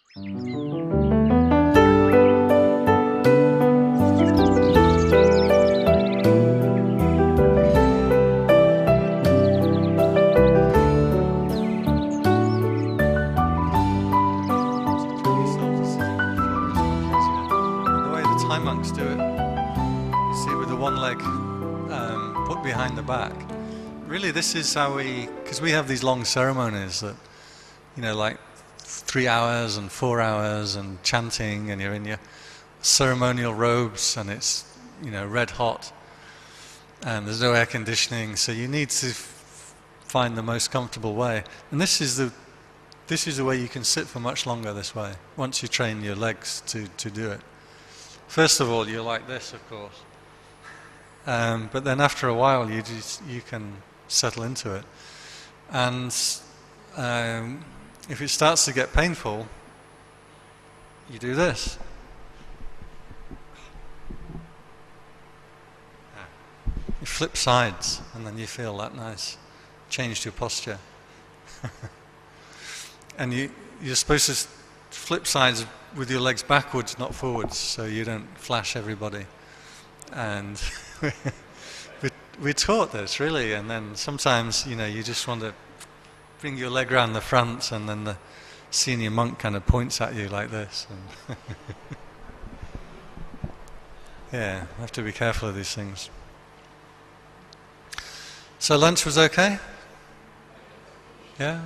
Monks do it. You see, with the one leg put behind the back. Really, this is how because we have these long ceremonies that, like 3 hours and 4 hours and chanting, and you're in your ceremonial robes, and it's, red hot, and there's no air conditioning, so you need to find the most comfortable way. And this is the way you can sit for much longer this way, once you train your legs to do it. First of all, you're like this, of course, but then after a while, you can settle into it. And if it starts to get painful, you do this. You flip sides, and then you feel that nice change to your posture. And you're supposed to flip sides with your legs backwards, not forwards, so you don't flash everybody. And we're taught this, really, and then sometimes, you just want to bring your leg around the front, and then the senior monk kind of points at you like this. And yeah, I have to be careful of these things. So lunch was okay? Yeah?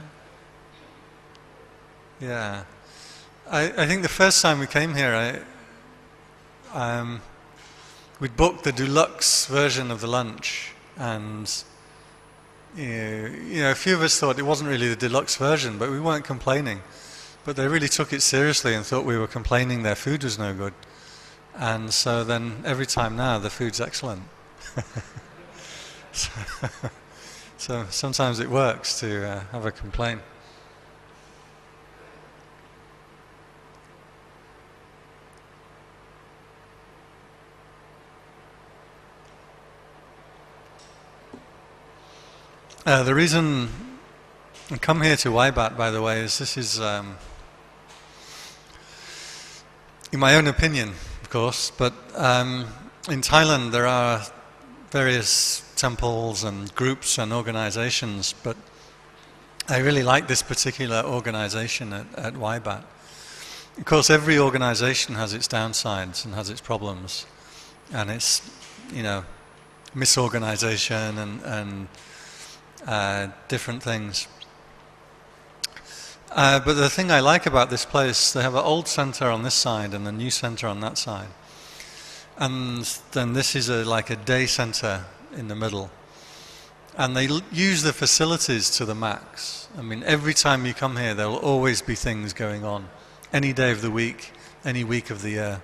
Yeah. I think the first time we came here, we'd booked the deluxe version of the lunch, and a few of us thought it wasn't really the deluxe version, but we weren't complaining. But they really took it seriously and thought we were complaining their food was no good. And so then every time now the food's excellent. So sometimes it works to have a complaint. The reason I come here to Waibat, by the way, is this is, in my own opinion, of course, but in Thailand there are various temples and groups and organizations, but I really like this particular organization at Waibat. Of course, every organization has its downsides and has its problems, and it's, misorganization and different things. But the thing I like about this place, they have an old center on this side and a new center on that side. And then this is like a day center in the middle. And they use the facilities to the max. I mean, every time you come here, there will always be things going on. Any day of the week, any week of the year.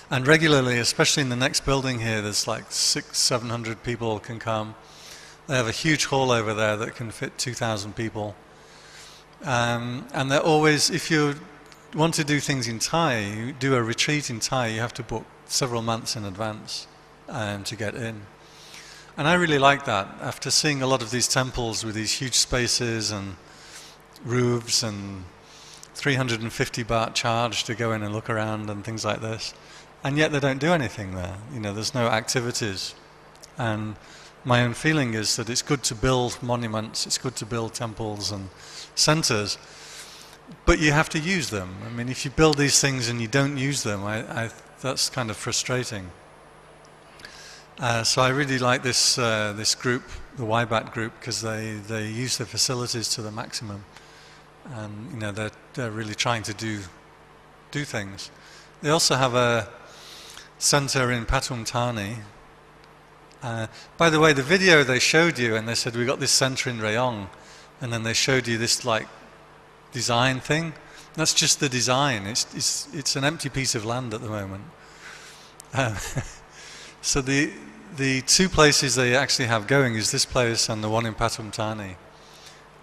And regularly, especially in the next building here, there's like 600-700 people can come. They have a huge hall over there that can fit 2,000 people. And they're always, if you want to do things in Thai, you do a retreat in Thai, you have to book several months in advance to get in. And I really like that. After seeing a lot of these temples with these huge spaces and roofs and 350 baht charge to go in and look around and things like this, and yet they don't do anything there. There's no activities. And my own feeling is that it's good to build monuments, it's good to build temples and centers, but you have to use them. I mean, if you build these things and you don't use them, that's kind of frustrating. So I really like this group, the Waibat group, because they use the facilities to the maximum, and they're really trying to do things. They also have a center in Pathum Thani. By the way, the video they showed you, and they said we got this center in Rayong, and then they showed you this like design thing. That's just the design. It's an empty piece of land at the moment. So the two places they actually have going is this place and the one in Pathum Thani.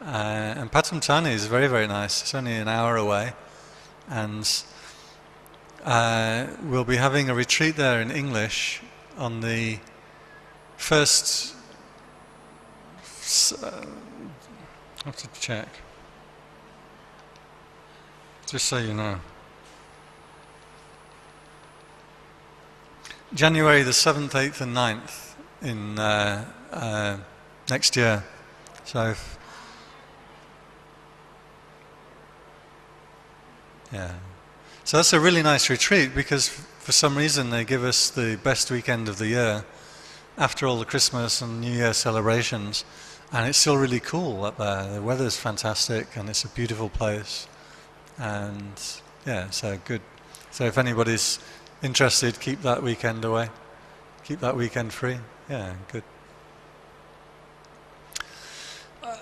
And Pathum Thani is very, very nice. It's only an hour away, and we'll be having a retreat there in English on the first, I have to check. just so you know. January the 7th, 8th and 9th in next year. So, yeah. So that's a really nice retreat because for some reason they give us the best weekend of the year after all the Christmas and New Year celebrations, and it's still really cool up there. The weather's fantastic and it's a beautiful place, and yeah, so good. So if anybody's interested, keep that weekend away, keep that weekend free. Yeah, good.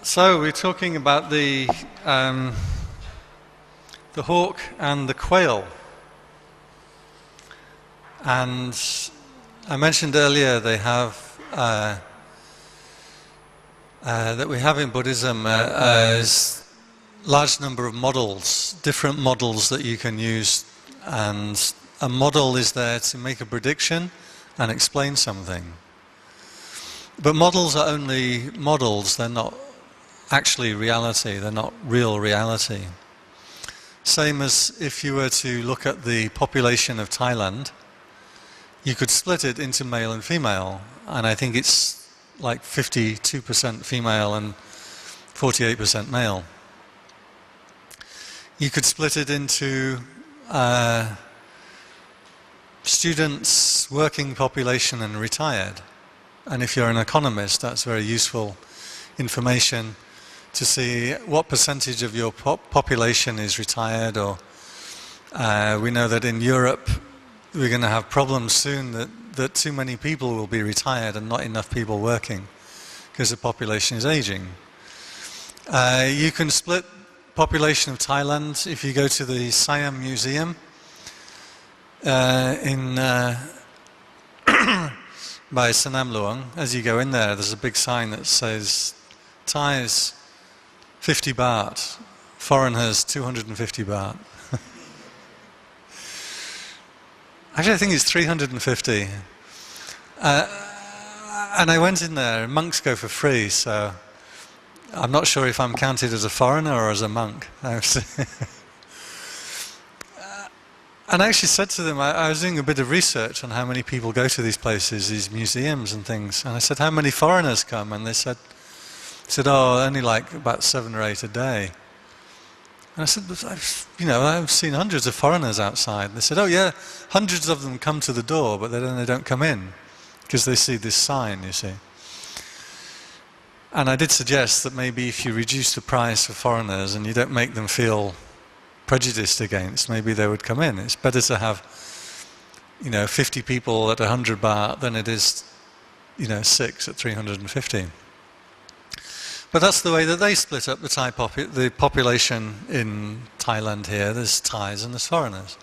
So we're talking about the hawk and the quail. And I mentioned earlier they have that we have in Buddhism a large number of models, different models that you can use, and a model is there to make a prediction and explain something. But models are only models, they're not actually reality, they're not real reality. Same as if you were to look at the population of Thailand, you could split it into male and female, and I think it's like 52% female and 48% male. You could split it into students, working population and retired. And if you're an economist, that's very useful information to see what percentage of your population is retired, or we know that in Europe we're going to have problems soon that too many people will be retired and not enough people working because the population is aging. You can split population of Thailand if you go to the Siam Museum in by Sanam Luang. As you go in there's a big sign that says Thais 50 baht, foreigners 250 baht. Actually, I think it's 350. And I went in there, monks go for free, so I'm not sure if I'm counted as a foreigner or as a monk. And I actually said to them, I was doing a bit of research on how many people go to these places, these museums and things, and I said, how many foreigners come? And they said, oh, only like about 7 or 8 a day. And I said, I've seen hundreds of foreigners outside. And they said, oh yeah, hundreds of them come to the door, but then they don't come in because they see this sign, you see. And I did suggest that maybe if you reduce the price for foreigners and you don't make them feel prejudiced against, maybe they would come in. It's better to have 50 people at 100 baht than it is 6 at 350. But that's the way that they split up the population in Thailand here. There's Thais and there's foreigners.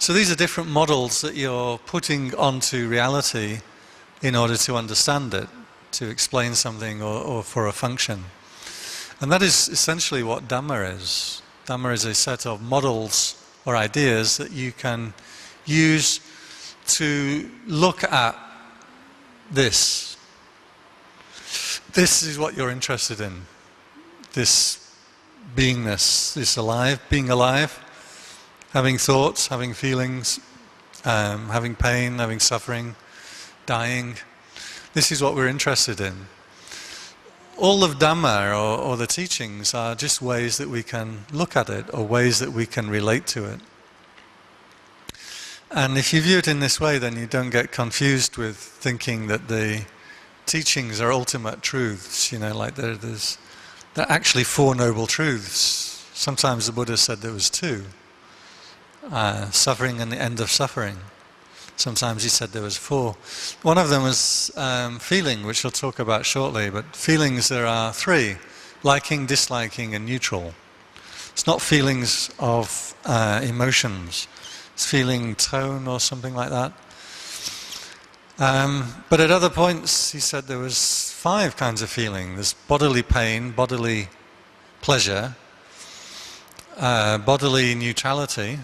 So these are different models that you're putting onto reality in order to understand it, to explain something or for a function. And that is essentially what Dhamma is. Dhamma is a set of models or ideas that you can use to look at this. This is what you're interested in. This beingness, this being alive, having thoughts, having feelings, having pain, having suffering, dying. This is what we're interested in. All of Dhamma or the teachings are just ways that we can look at it or ways that we can relate to it. And if you view it in this way, then you don't get confused with thinking that the teachings are ultimate truths, like they're actually 4 noble truths. Sometimes the Buddha said there was 2. Suffering and the end of suffering. Sometimes he said there was 4. One of them was feeling, which we'll talk about shortly, but feelings there are 3. Liking, disliking and neutral. It's not feelings of emotions. It's feeling tone or something like that. But at other points he said there was 5 kinds of feeling. There's bodily pain, bodily pleasure, bodily neutrality,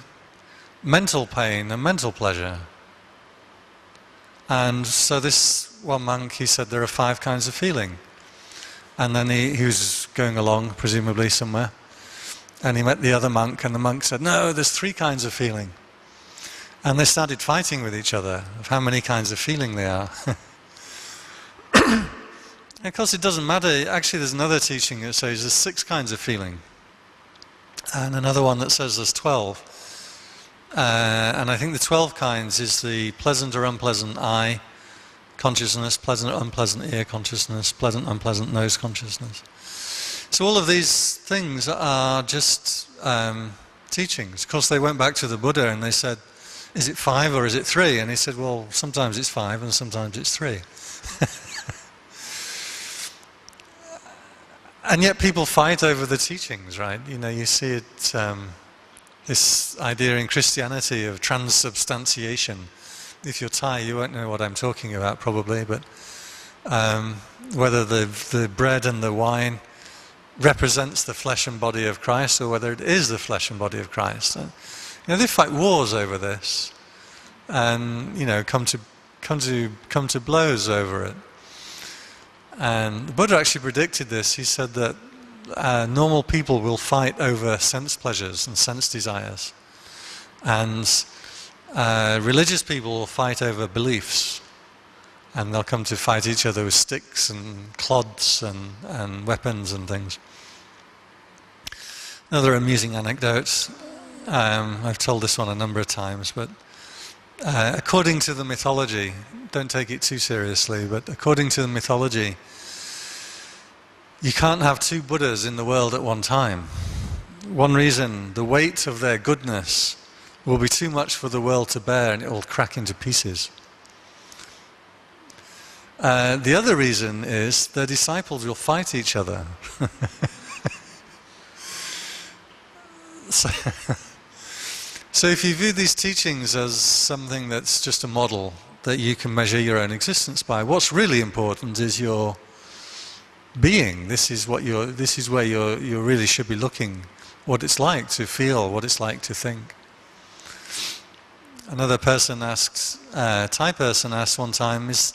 mental pain and mental pleasure. And so this one monk, he said there are 5 kinds of feeling. And then he was going along, presumably somewhere, And he met the other monk, and the monk said, no, there's 3 kinds of feeling. And they started fighting with each other of how many kinds of feeling there are. Of course, it doesn't matter. Actually, there's another teaching that says there's 6 kinds of feeling. And another one that says there's 12. And I think the 12 kinds is the pleasant or unpleasant eye consciousness, pleasant or unpleasant ear consciousness, pleasant, unpleasant nose consciousness. So all of these things are just teachings. Of course, they went back to the Buddha and they said, is it 5 or is it 3? And he said, well, sometimes it's 5 and sometimes it's 3. And yet people fight over the teachings, right? You know, you see it, this idea in Christianity of transubstantiation. If you're Thai, you won't know what I'm talking about probably, but whether the bread and the wine represents the flesh and body of Christ, or whether it is the flesh and body of Christ. You know, they fight wars over this, and you know, come to blows over it. And the Buddha actually predicted this. He said that normal people will fight over sense pleasures and sense desires, and religious people will fight over beliefs, and they'll come to fight each other with sticks and clods and weapons and things. Another amusing anecdote, I've told this one a number of times, but according to the mythology, don't take it too seriously, but according to the mythology, you can't have 2 Buddhas in the world at one time. One reason, the weight of their goodness will be too much for the world to bear and it will crack into pieces. The other reason is their disciples will fight each other. So if you view these teachings as something that's just a model that you can measure your own existence by, what's really important is your being. This is where you really should be looking, what it's like to feel, what it's like to think. Another person asked, a Thai person asked one time, is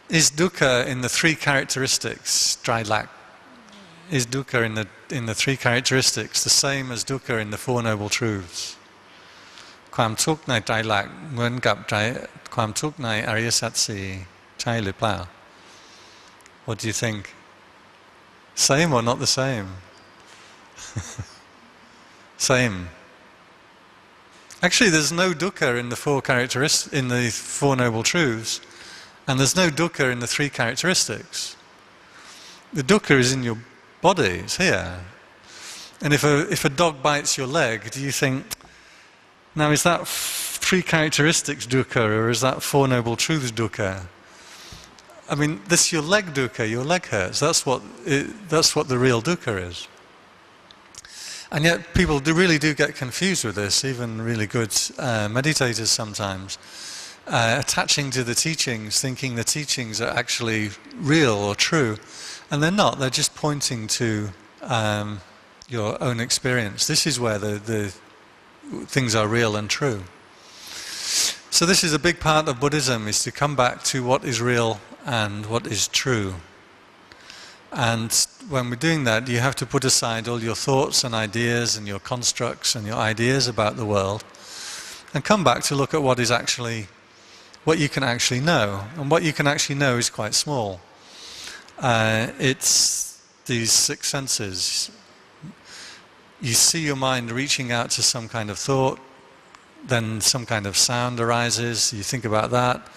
dukkha in the 3 characteristics, dry lack, is dukkha in the 3 characteristics the same as dukkha in the 4 noble truths? ความทุกข์ในไตรลักษณ์เหมือนกับความทุกข์ในอริยสัจ 4 ใช่หรือเปล่า? What do you think? Same or not the same? Same. Actually, there's no dukkha in the 4 characteristics, in the 4 noble truths, and there's no dukkha in the 3 characteristics. The dukkha is in your body, it's here. And if a dog bites your leg, do you think, now is that 3 characteristics dukkha, or is that 4 noble truths dukkha? I mean, this your leg dukkha, your leg hurts. That's what the real dukkha is. And yet people really do get confused with this, even really good meditators sometimes, attaching to the teachings, thinking the teachings are actually real or true, and they're not. They're just pointing to your own experience. This is where the things are real and true. So this is a big part of Buddhism, is to come back to what is real and what is true. And when we're doing that, you have to put aside all your thoughts and ideas and your constructs and your ideas about the world, and come back to look at what you can actually know. And what you can actually know is quite small. It's these 6 senses. You see your mind reaching out to some kind of thought, then some kind of sound arises, you think about that,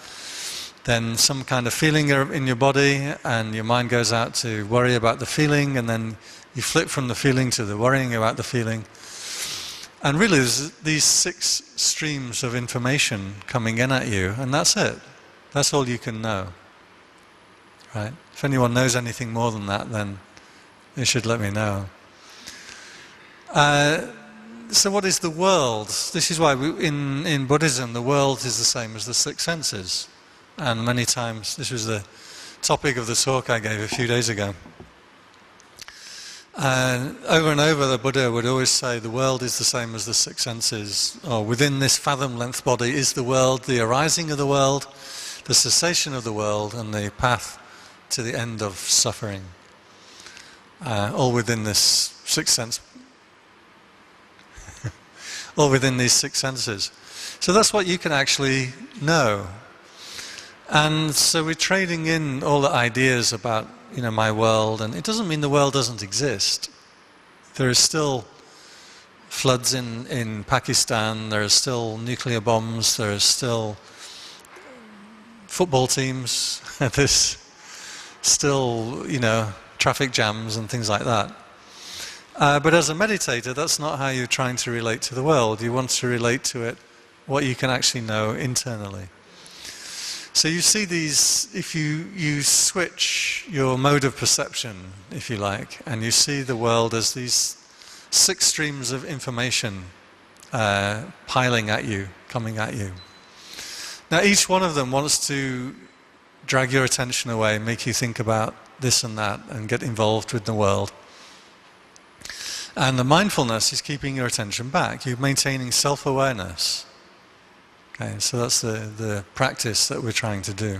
then some kind of feeling in your body, and your mind goes out to worry about the feeling, and then you flip from the feeling to the worrying about the feeling. And really there's these 6 streams of information coming in at you, and that's it. That's all you can know. Right? If anyone knows anything more than that, then they should let me know. So what is the world? This is why in Buddhism the world is the same as the 6 senses. And many times, this was the topic of the talk I gave a few days ago. Over and over the Buddha would always say the world is the same as the 6 senses, or within this fathom-length body is the world, the arising of the world, the cessation of the world, and the path to the end of suffering. All within this 6 sense all within these 6 senses. So that's what you can actually know. And so we're trading in all the ideas about, my world, and it doesn't mean the world doesn't exist. There are still floods in Pakistan, there are still nuclear bombs, there are still football teams, there's still, traffic jams and things like that. But as a meditator, that's not how you're trying to relate to the world. You want to relate to it, what you can actually know internally. So you see these, if you switch your mode of perception, if you like, and you see the world as these 6 streams of information piling at you, coming at you. Now each one of them wants to drag your attention away, make you think about this and that, and get involved with the world. And the mindfulness is keeping your attention back. You're maintaining self-awareness. Okay, so that's the practice that we're trying to do.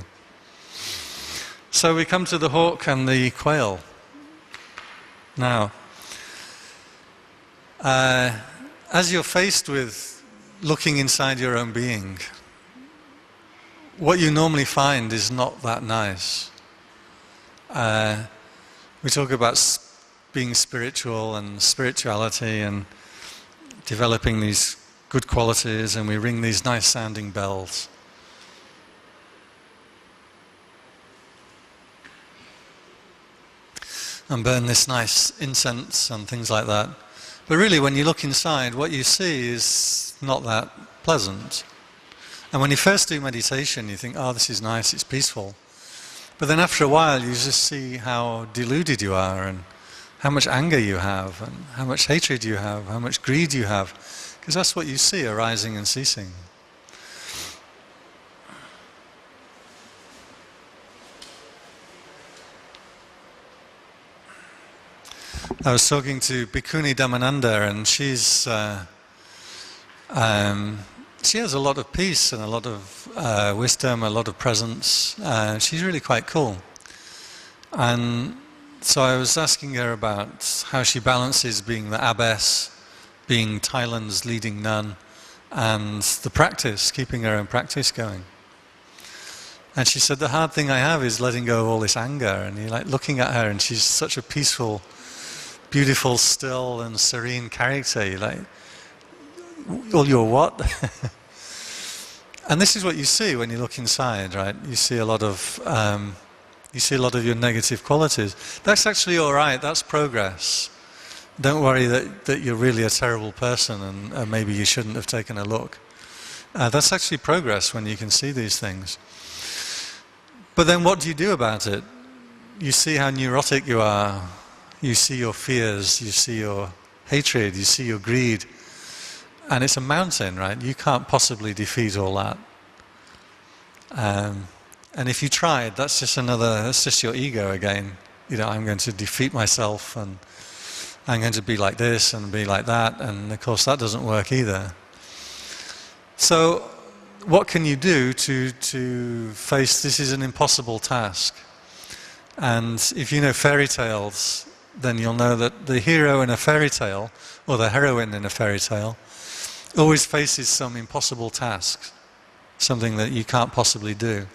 So we come to the hawk and the quail. Now, as you're faced with looking inside your own being, what you normally find is not that nice. We talk about being spiritual and spirituality and developing these good qualities, and we ring these nice sounding bells. And burn this nice incense and things like that. But really when you look inside, what you see is not that pleasant. And when you first do meditation, you think, oh, this is nice, it's peaceful. But then after a while you just see how deluded you are, and how much anger you have, and how much hatred you have, how much greed you have. Because that's what you see arising and ceasing. I was talking to Bhikkhuni Dhammananda, and she has a lot of peace and a lot of wisdom, a lot of presence. She's really quite cool. And so I was asking her about how she balances being the abbess, being Thailand's leading nun, and the practice, keeping her own practice going. And she said, the hard thing I have is letting go of all this anger. And you're like looking at her, and she's such a peaceful, beautiful, still and serene character. You're like, well, you're what? And this is what you see when you look inside, right? You see a lot of your negative qualities. That's actually all right. That's progress. Don't worry that you're really a terrible person and maybe you shouldn't have taken a look. That's actually progress when you can see these things. But then what do you do about it? You see how neurotic you are. You see your fears. You see your hatred. You see your greed. And it's a mountain, right? You can't possibly defeat all that. And if you tried, that's just your ego again. I'm going to defeat myself, and I'm going to be like this and be like that, and of course that doesn't work either. So what can you do to face this? Is an impossible task. And if you know fairy tales, then you'll know that the hero in a fairy tale, or the heroine in a fairy tale, always faces some impossible task, something that you can't possibly do.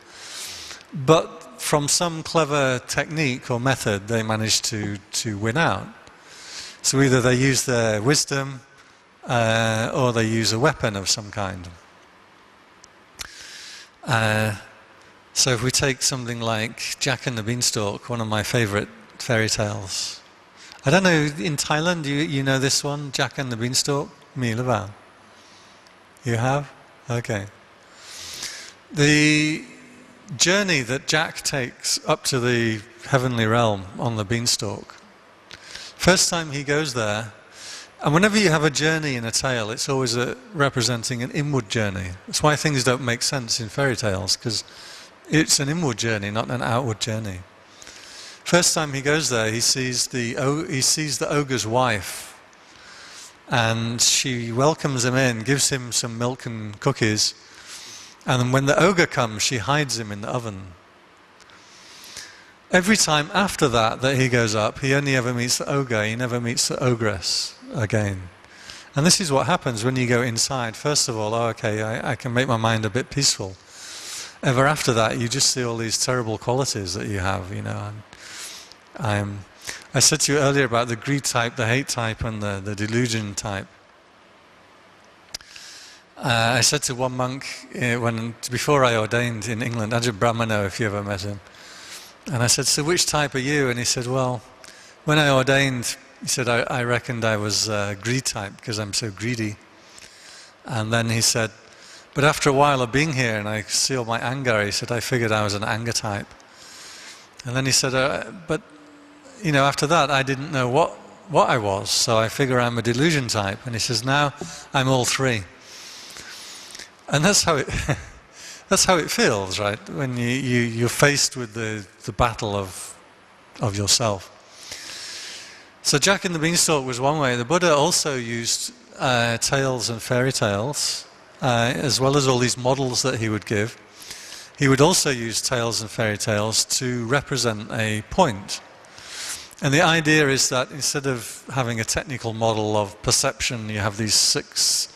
But from some clever technique or method, they manage to win out. So either they use their wisdom, or they use a weapon of some kind. So if we take something like Jack and the Beanstalk, one of my favorite fairy tales. I don't know, in Thailand, you know this one, Jack and the Beanstalk? Me, Laval. You have? Okay. The journey that Jack takes up to the heavenly realm on the beanstalk, first time he goes there, and whenever you have a journey in a tale, it's always representing an inward journey. That's why things don't make sense in fairy tales, because it's an inward journey, not an outward journey. First time he goes there, he sees the ogre's wife, and she welcomes him in, gives him some milk and cookies, and then when the ogre comes, she hides him in the oven. Every time after that he goes up, he only ever meets the ogre, he never meets the ogress again. And this is what happens when you go inside. First of all, I can make my mind a bit peaceful. Ever after that, you just see all these terrible qualities that you have, you know. And I said to you earlier about the greed type, the hate type, and the delusion type. I said to one monk before I ordained in England, Ajahn Brahmano, if you ever met him, and I said, so which type are you? And he said, well, when I ordained, he said, I reckoned I was greed type because I'm so greedy. And then he said, but after a while of being here and I see all my anger, he said, I figured I was an anger type. And then he said, but you know, after that I didn't know what I was, so I figure I'm a delusion type. And he says, now I'm all three. And that's how it feels, right? When you're faced with the battle of yourself. So Jack and the Beanstalk was one way. The Buddha also used tales and fairy tales, as well as all these models that he would give. He would also use tales and fairy tales to represent a point. And the idea is that instead of having a technical model of perception, you have these 6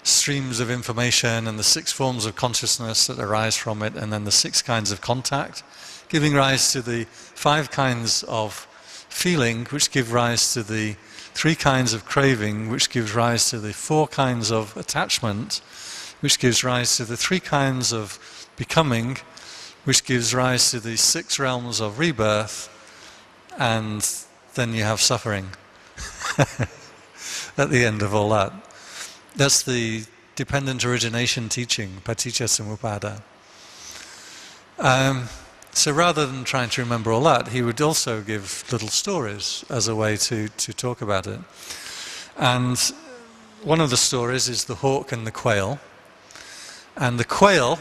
streams of information and the 6 forms of consciousness that arise from it, and then the 6 kinds of contact, giving rise to the 5 kinds of feeling, which give rise to the 3 kinds of craving, which gives rise to the 4 kinds of attachment, which gives rise to the 3 kinds of becoming, which gives rise to the 6 realms of rebirth, and then you have suffering at the end of all that. That's the dependent origination teaching, paticca samuppada. So rather than trying to remember all that, he would also give little stories as a way to talk about it. And one of the stories is the hawk and the quail. And the quail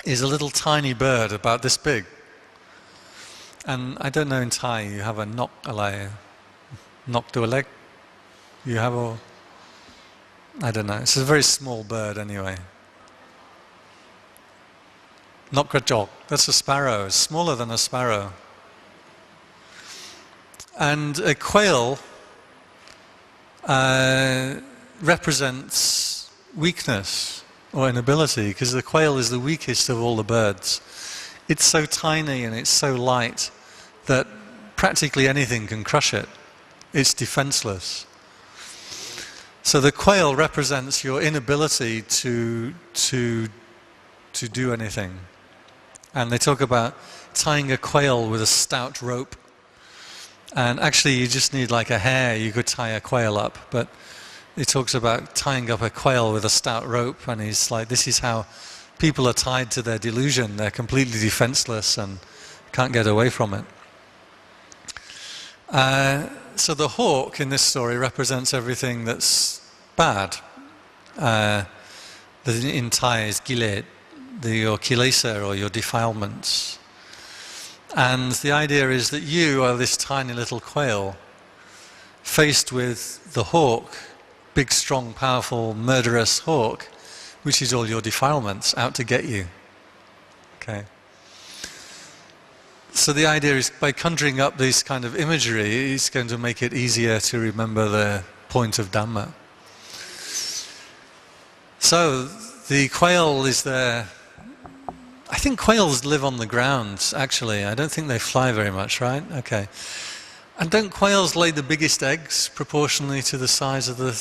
is a little tiny bird about this big. And I don't know in Thai, you have a nok alai, nok to a leg? You have a... I don't know, it's a very small bird anyway. Nok krachok, that's a sparrow, it's smaller than a sparrow. And a quail represents weakness or inability, because the quail is the weakest of all the birds. It's so tiny and it's so light that practically anything can crush it. It's defenseless. So the quail represents your inability to do anything. And they talk about tying a quail with a stout rope. And actually you just need like a hair, you could tie a quail up. But he talks about tying up a quail with a stout rope, and he's like, this is how people are tied to their delusion. They're completely defenseless and can't get away from it. So the hawk in this story represents everything that's bad. In Thai is gilet, your kilesa or your defilements. And the idea is that you are this tiny little quail faced with the hawk, big, strong, powerful, murderous hawk, which is all your defilements out to get you. Okay. So the idea is by conjuring up this kind of imagery, it's going to make it easier to remember the point of Dhamma. So the quail is there. I think quails live on the ground, actually. I don't think they fly very much, right? Okay. And don't quails lay the biggest eggs proportionally to the size of the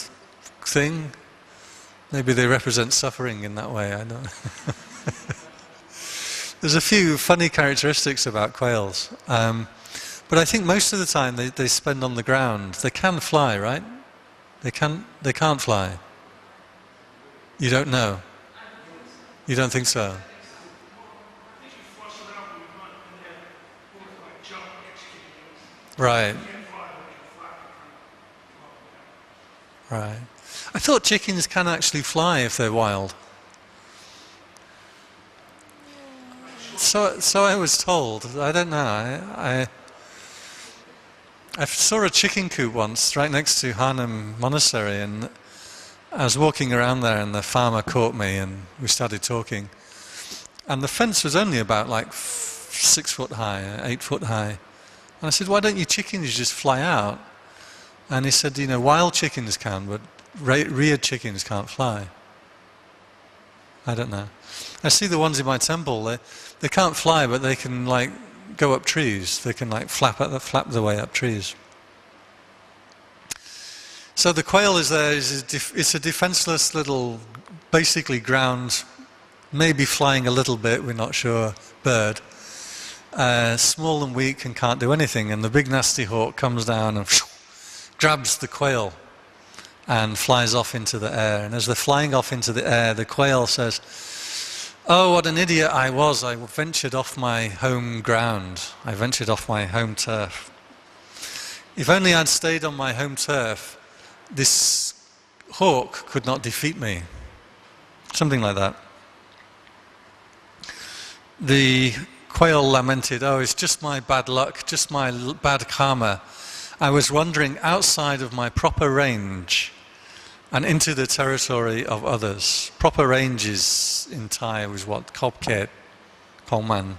thing? Maybe they represent suffering in that way, I don't know. There's a few funny characteristics about quails. But I think most of the time they spend on the ground. They can fly, right? They can't fly. You don't know? You don't think so? Right. Right. I thought chickens can actually fly if they're wild. So I was told. I don't know. I saw a chicken coop once right next to Hanam Monastery, and I was walking around there and the farmer caught me and we started talking. And the fence was only about like 6 foot high, 8 foot high. And I said, why don't you chickens just fly out? And he said, wild chickens can, but reared chickens can't fly. I don't know. I see the ones in my temple, they can't fly, but they can go up trees. They can flap their way up trees. So the quail is there, it's a defenseless little, basically ground, maybe flying a little bit, we're not sure, bird. Small and weak and can't do anything, and the big nasty hawk comes down and grabs the quail and flies off into the air. And as they're flying off into the air, the quail says, "Oh, what an idiot I was. I ventured off my home ground. I ventured off my home turf. If only I'd stayed on my home turf, this hawk could not defeat me." Something like that. The quail lamented, "Oh, it's just my bad luck, just my bad karma. I was wandering outside of my proper range and into the territory of others." Proper range is in Thai was what? Khopket, Khongman.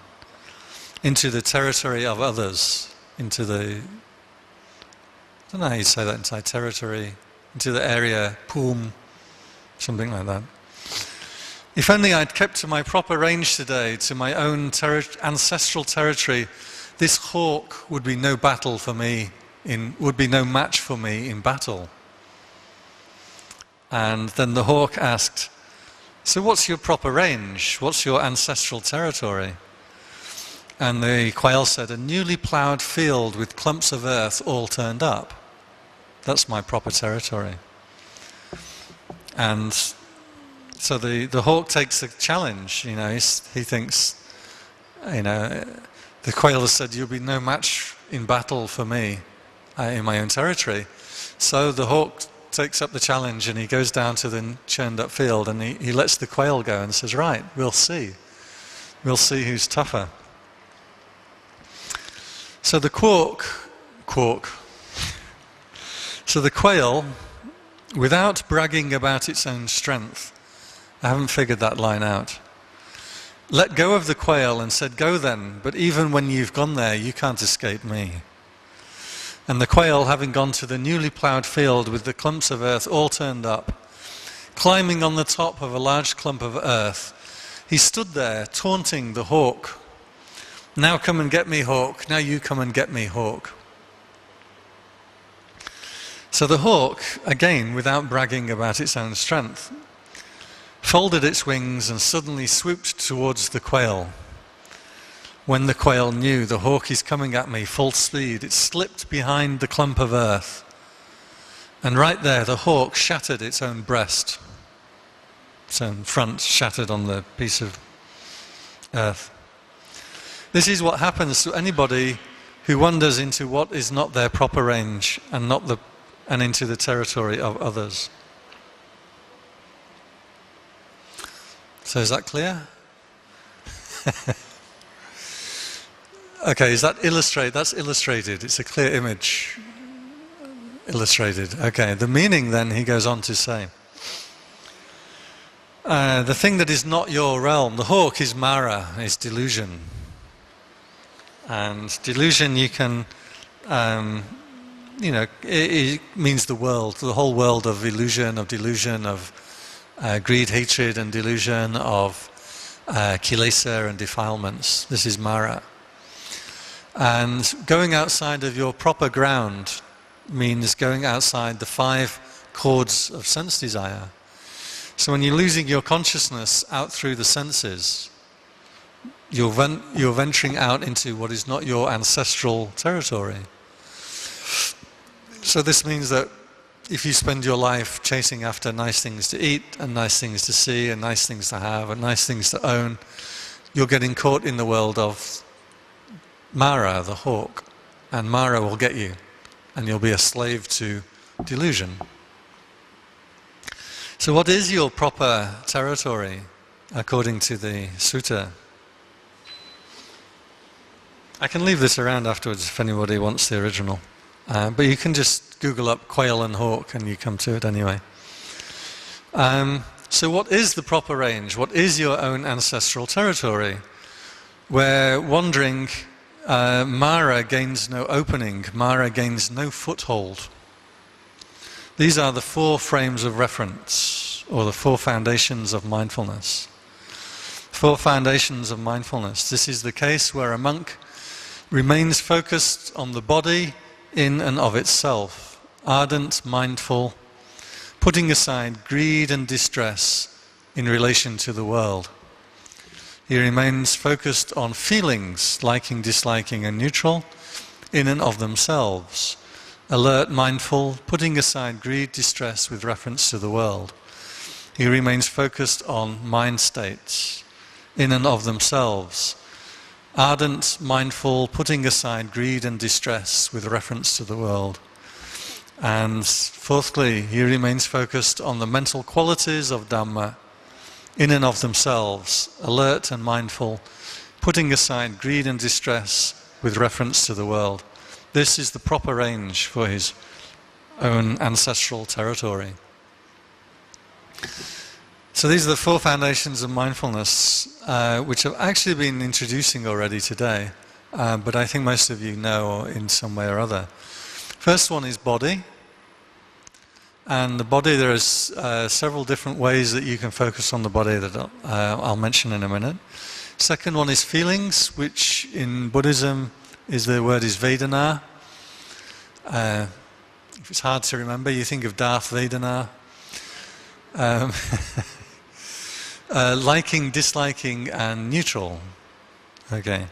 Into the territory of others, into the, I don't know how you say that in Thai, territory, into the area, Poom, something like that. If only I'd kept to my proper range today, to my own ancestral territory, this hawk would be no battle for me, would be no match for me in battle. And then the hawk asked, "So what's your proper range? What's your ancestral territory?" And the quail said, "A newly ploughed field with clumps of earth all turned up. That's my proper territory." And so the hawk takes the challenge, he thinks, the quail has said, "You'll be no match in battle for me in my own territory." So the hawk takes up the challenge and he goes down to the churned up field and he lets the quail go and says, "Right, we'll see. We'll see who's tougher." So the So the quail, without bragging about its own strength, I haven't figured that line out, let go of the quail and said, "Go then, but even when you've gone there, you can't escape me." And the quail, having gone to the newly ploughed field with the clumps of earth all turned up, climbing on the top of a large clump of earth, he stood there taunting the hawk. "Now come and get me, hawk. Now you come and get me, hawk." So the hawk, again, without bragging about its own strength, folded its wings and suddenly swooped towards the quail. When the quail knew the hawk is coming at me full speed, it slipped behind the clump of earth. And right there, the hawk shattered its own breast. Its own front shattered on the piece of earth. This is what happens to anybody who wanders into what is not their proper range and into the territory of others. So is that clear? Okay, is that illustrated? That's illustrated. It's a clear image. Illustrated. Okay, the meaning then, he goes on to say, the thing that is not your realm, the hawk is Mara, is delusion. And delusion you can, it means the world, the whole world of illusion, of delusion, of greed, hatred and delusion, of kilesa and defilements. This is Mara. And going outside of your proper ground means going outside the 5 chords of sense desire. So when you're losing your consciousness out through the senses, you're venturing out into what is not your ancestral territory. So this means that if you spend your life chasing after nice things to eat and nice things to see and nice things to have and nice things to own, you're getting caught in the world of Mara, the hawk, and Mara will get you and you'll be a slave to delusion. So what is your proper territory according to the sutta? I can leave this around afterwards if anybody wants the original. But you can just Google up quail and hawk and you come to it anyway. So what is the proper range? What is your own ancestral territory? Where wandering, Mara gains no opening, Mara gains no foothold. These are the 4 frames of reference, or the 4 foundations of mindfulness. 4 foundations of mindfulness. This is the case where a monk remains focused on the body in and of itself, ardent, mindful, putting aside greed and distress in relation to the world. He remains focused on feelings, liking, disliking, and neutral, in and of themselves, alert, mindful, putting aside greed, distress with reference to the world. He remains focused on mind states, in and of themselves, ardent, mindful, putting aside greed and distress with reference to the world. And fourthly, he remains focused on the mental qualities of Dhamma, in and of themselves, alert and mindful, putting aside greed and distress with reference to the world. This is the proper range for his own ancestral territory. So these are the 4 foundations of mindfulness, which I've actually been introducing already today, but I think most of you know in some way or other. First one is body. And the body, there is several different ways that you can focus on the body that I'll mention in a minute. Second one is feelings, which in Buddhism the word is Vedana. If it's hard to remember, you think of Darth Vedana. Liking, disliking, and neutral. Okay.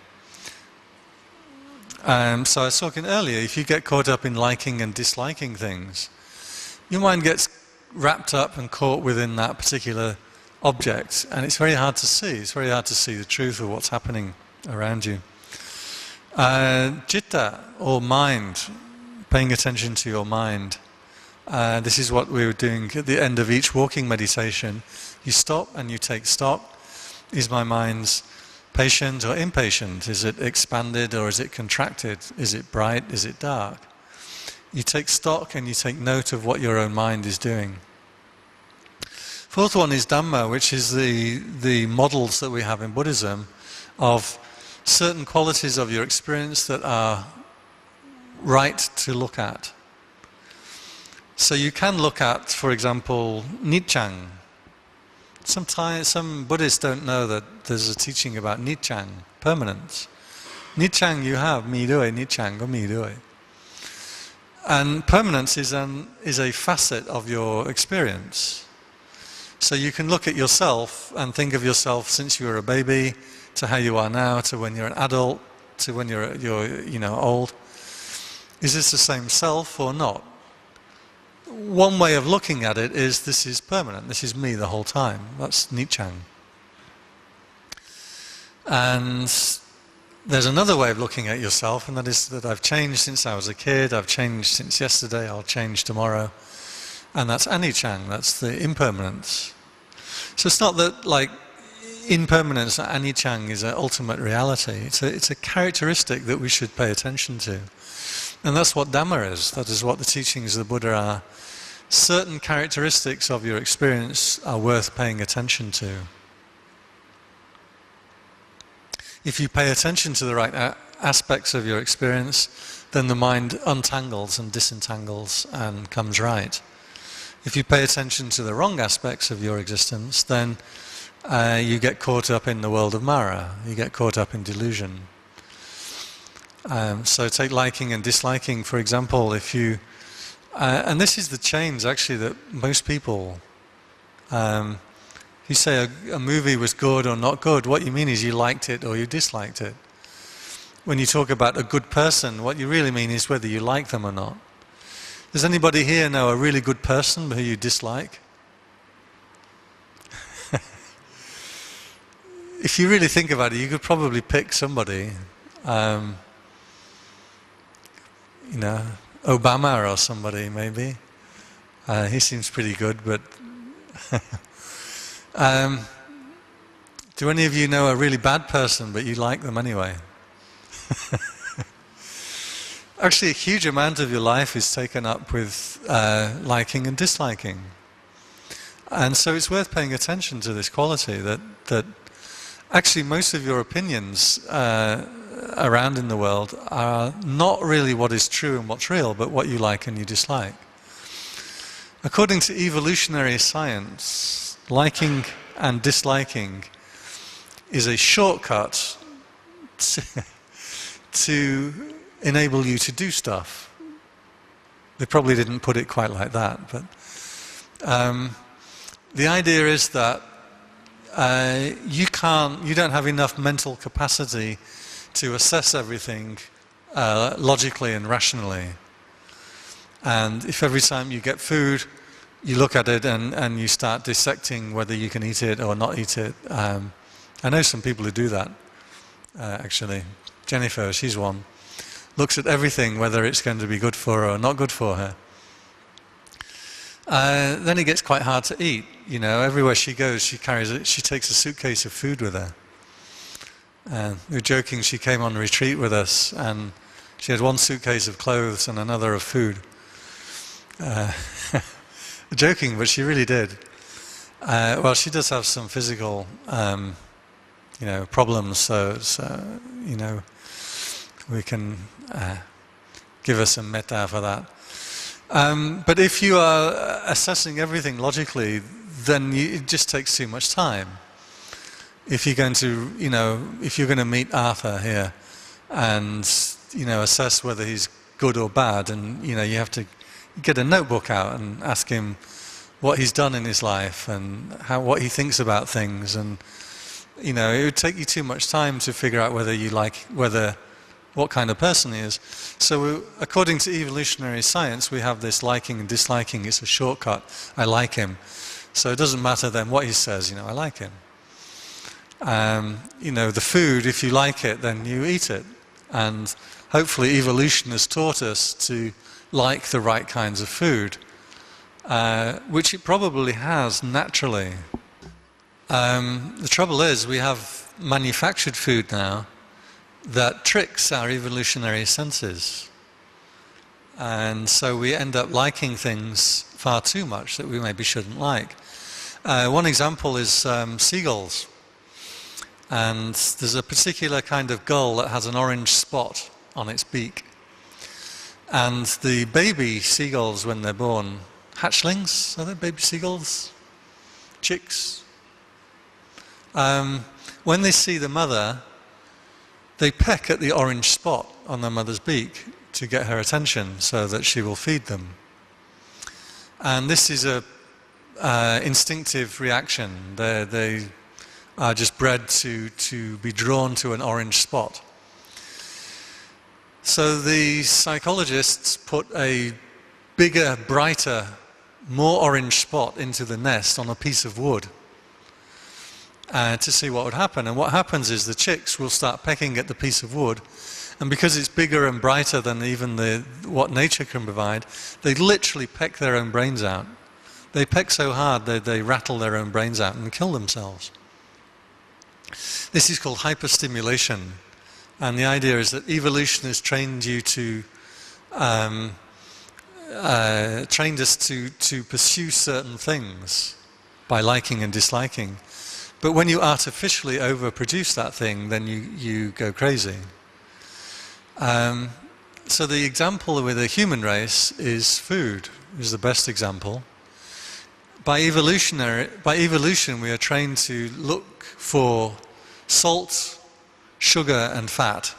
So I was talking earlier, if you get caught up in liking and disliking things, your mind gets wrapped up and caught within that particular object, and it's very hard to see. It's very hard to see the truth of what's happening around you. Citta, or mind, paying attention to your mind. This is what we were doing at the end of each walking meditation. You stop and you take stock. Is my mind patient or impatient? Is it expanded or is it contracted? Is it bright? Is it dark? You take stock and you take note of what your own mind is doing. Fourth one is Dhamma, which is the models that we have in Buddhism of certain qualities of your experience that are right to look at. So you can look at, for example, Niccang. Sometimes some Buddhists don't know that there's a teaching about Niccang, permanence. Niccang you have, miด้วย, Niccang, go miด้วย. And permanence is a facet of your experience. So you can look at yourself and think of yourself since you were a baby, to how you are now, to when you're an adult, to when you're old. Is this the same self or not? One way of looking at it is this is permanent, this is me the whole time. That's Niccang. And there's another way of looking at yourself, and that is that I've changed since I was a kid, I've changed since yesterday, I'll change tomorrow. And that's anicca, that's the impermanence. So it's not that like impermanence, anicca, is an ultimate reality. It's a characteristic that we should pay attention to. And that's what Dhamma is. That is what the teachings of the Buddha are. Certain characteristics of your experience are worth paying attention to. If you pay attention to the right aspects of your experience, then the mind untangles and disentangles and comes right. If you pay attention to the wrong aspects of your existence, then you get caught up in the world of Mara, you get caught up in delusion. So take liking and disliking, for example, if you... and this is the change, actually, that most people... you say a movie was good or not good, what you mean is you liked it or you disliked it. When you talk about a good person, what you really mean is whether you like them or not. Does anybody here know a really good person who you dislike? If you really think about it, you could probably pick somebody, Obama or somebody maybe. He seems pretty good, but... do any of you know a really bad person, but you like them anyway? Actually, a huge amount of your life is taken up with liking and disliking. And so it's worth paying attention to this quality that actually most of your opinions around in the world are not really what is true and what's real, but what you like and you dislike. According to evolutionary science, liking and disliking is a shortcut to enable you to do stuff. They probably didn't put it quite like that, but the idea is that you don't have enough mental capacity to assess everything logically and rationally. And if every time you get food, you look at it and you start dissecting whether you can eat it or not eat it. I know some people who do that, actually. Jennifer, she's one. Looks at everything, whether it's going to be good for her or not good for her. Then it gets quite hard to eat. You know, everywhere she goes, she takes a suitcase of food with her. We were joking, she came on retreat with us and she had one suitcase of clothes and another of food. Joking, but she really did. Well, she does have some physical, problems, so we can give her some metta for that. But if you are assessing everything logically, then it just takes too much time. If you're going to meet Arthur here and assess whether he's good or bad, and you have to get a notebook out and ask him what he's done in his life and what he thinks about things, and it would take you too much time to figure out what kind of person he is. So according to evolutionary science, we have this liking and disliking. It's a shortcut. I like him, so it doesn't matter then what he says. I like him. The food, if you like it, then you eat it, and hopefully evolution has taught us to like the right kinds of food, which it probably has naturally. The trouble is we have manufactured food now that tricks our evolutionary senses, and so we end up liking things far too much that we maybe shouldn't like. One example is seagulls, and there's a particular kind of gull that has an orange spot on its beak. And the baby seagulls, when they're born, hatchlings, are they baby seagulls? Chicks? When they see the mother, they peck at the orange spot on the mother's beak to get her attention so that she will feed them. And this is a instinctive reaction. They are just bred to be drawn to an orange spot. So the psychologists put a bigger, brighter, more orange spot into the nest on a piece of wood to see what would happen. And what happens is the chicks will start pecking at the piece of wood, and because it's bigger and brighter than even what nature can provide, they literally peck their own brains out. They peck so hard that they rattle their own brains out and kill themselves. This is called hyperstimulation. And the idea is that evolution has trained you trained us to pursue certain things by liking and disliking. But when you artificially overproduce that thing, then you go crazy. So the example with the human race is food, is the best example. By evolution, we are trained to look for salt, sugar and fat,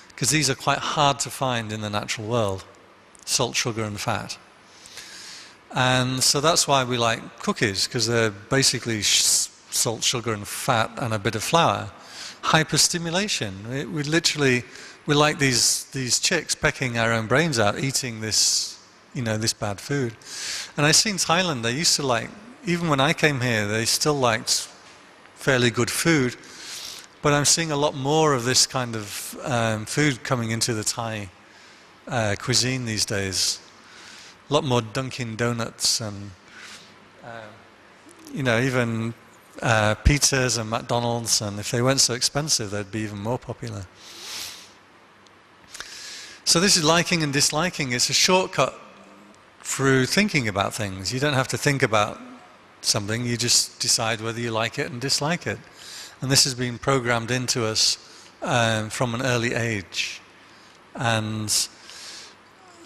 because these are quite hard to find in the natural world, salt, sugar and fat. And so that's why we like cookies, because they're basically salt, sugar and fat and a bit of flour. Hyperstimulation. We like these chicks pecking our own brains out, eating this bad food. And I see in Thailand, they used to like, even when I came here, they still liked fairly good food. But I'm seeing a lot more of this kind of food coming into the Thai cuisine these days. A lot more Dunkin' Donuts and, even pizzas and McDonald's. And if they weren't so expensive, they'd be even more popular. So this is liking and disliking. It's a shortcut through thinking about things. You don't have to think about something. You just decide whether you like it and dislike it. And this has been programmed into us from an early age. And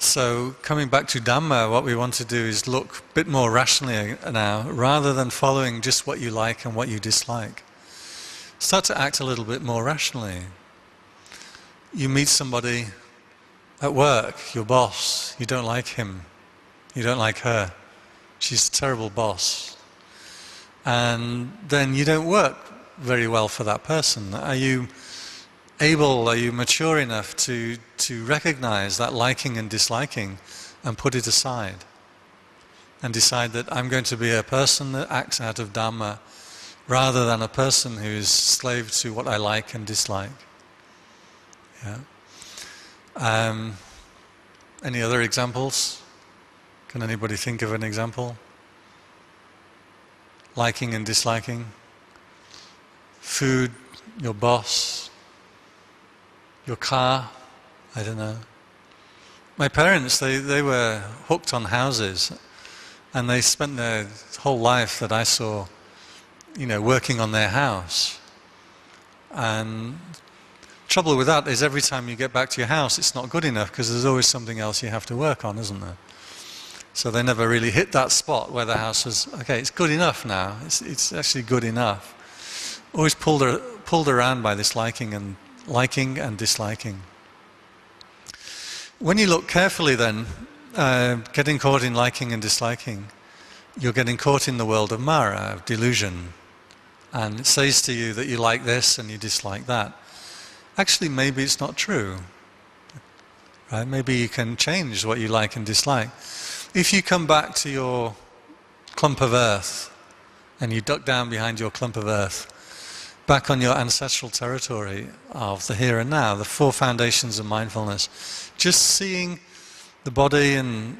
So coming back to Dhamma, what we want to do is look a bit more rationally now, rather than following just what you like and what you dislike. Start to act a little bit more rationally. You meet somebody at work, your boss, you don't like him, you don't like her, she's a terrible boss. And then you don't work very well for that person. Are you mature enough to recognize that liking and disliking and put it aside? And decide that I'm going to be a person that acts out of Dhamma rather than a person who is slave to what I like and dislike. Yeah. Any other examples? Can anybody think of an example? Liking and disliking? Food, your boss, your car, I don't know. My parents, they were hooked on houses, and they spent their whole life that I saw, working on their house. And trouble with that is every time you get back to your house, it's not good enough because there's always something else you have to work on, isn't there? So they never really hit that spot where the house was, okay, it's good enough now. It's actually good enough. Always pulled around by this liking and disliking. When you look carefully then, getting caught in liking and disliking, you're getting caught in the world of Mara, of delusion. And it says to you that you like this and you dislike that. Actually, maybe it's not true. Right? Maybe you can change what you like and dislike. If you come back to your clump of earth and you duck down behind your clump of earth, back on your ancestral territory of the here and now, the four foundations of mindfulness, just seeing the body and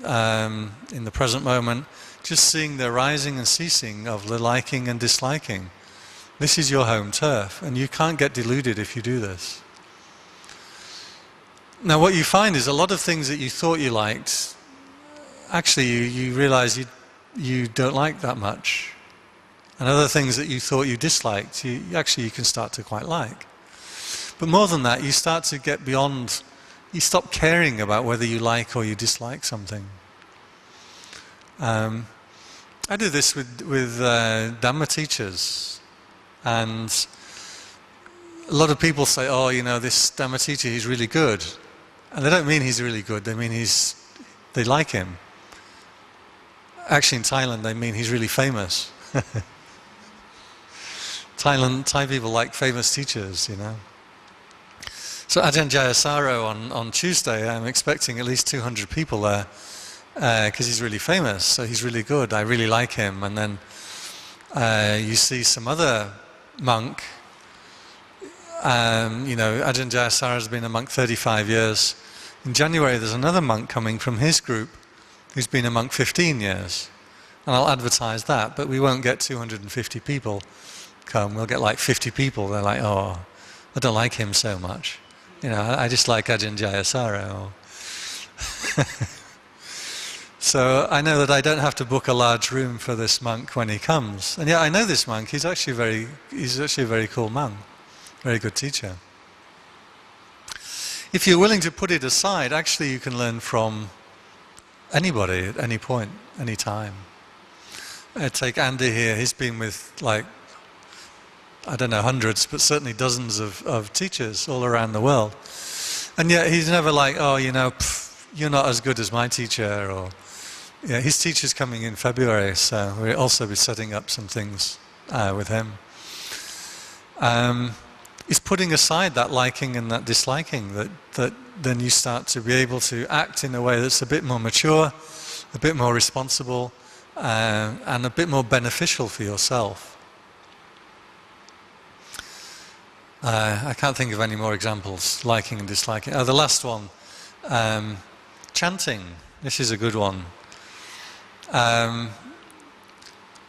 in the present moment, just seeing the rising and ceasing of the liking and disliking. This is your home turf, and you can't get deluded if you do this. Now what you find is a lot of things that you thought you liked, actually you realize you don't like that much. And other things that you thought you disliked, you can start to quite like. But more than that, you start to get beyond, you stop caring about whether you like or you dislike something. I do this with Dhamma teachers. And a lot of people say, oh, this Dhamma teacher, he's really good. And they don't mean he's really good, they mean they like him. Actually in Thailand they mean he's really famous. Thai people like famous teachers, So Ajahn Jayasaro on Tuesday, I'm expecting at least 200 people there, because he's really famous, so he's really good, I really like him. And then you see some other monk, Ajahn Jayasaro has been a monk 35 years. In January there's another monk coming from his group who's been a monk 15 years. And I'll advertise that, but we won't get 250 people come, we'll get like 50 people. They're like, oh, I don't like him so much. I just like Ajahn Jayasaro. So I know that I don't have to book a large room for this monk when he comes. And yeah, I know this monk, he's actually a very cool monk, very good teacher. If you're willing to put it aside, actually you can learn from anybody at any point, any time. Take Andy here, he's been with I don't know, hundreds, but certainly dozens of teachers all around the world. And yet he's never like, oh, you're not as good as my teacher, or his teacher's coming in February, so we'll also be setting up some things with him. It's putting aside that liking and that disliking that then you start to be able to act in a way that's a bit more mature, a bit more responsible, and a bit more beneficial for yourself. I can't think of any more examples, liking and disliking. The last one, chanting. This is a good one.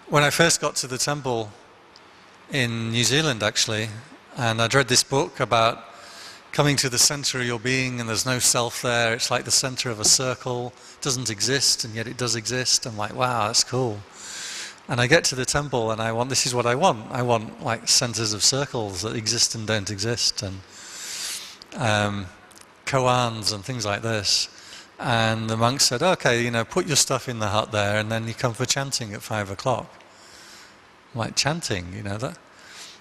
When I first got to the temple in New Zealand, actually, and I'd read this book about coming to the center of your being and there's no self there, it's like the center of a circle, it doesn't exist and yet it does exist. I'm like, wow, that's cool. And I get to the temple and this is what I want like centers of circles that exist and don't exist, and koans and things like this. And the monk said, okay, put your stuff in the hut there and then you come for chanting at 5 o'clock. I'm like, chanting,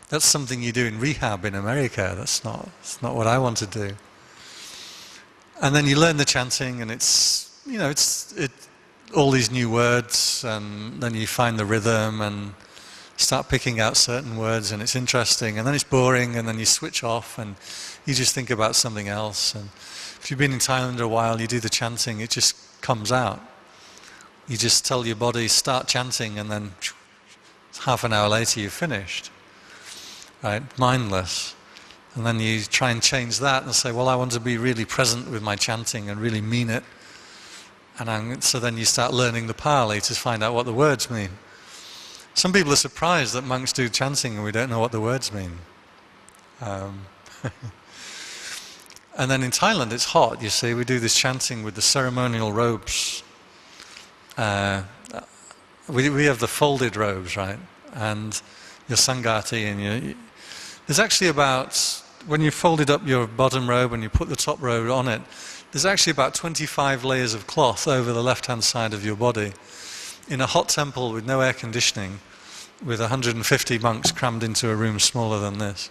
that's something you do in rehab in America. That's not what I want to do. And then you learn the chanting and it's all these new words, and then you find the rhythm and start picking out certain words, and it's interesting, and then it's boring, and then you switch off and you just think about something else. And if you've been in Thailand a while, you do the chanting, it just comes out. You just tell your body, start chanting, and then half an hour later you've finished, right? Mindless. And then you try and change that and say, well, I want to be really present with my chanting and really mean it. And so then you start learning the Pali to find out what the words mean. Some people are surprised that monks do chanting and we don't know what the words mean. And then in Thailand it's hot, you see, we do this chanting with the ceremonial robes. We have the folded robes, right? And your sangati and there's actually about, when you folded up your bottom robe and you put the top robe on it, there's actually about 25 layers of cloth over the left-hand side of your body. In a hot temple with no air conditioning, with 150 monks crammed into a room smaller than this.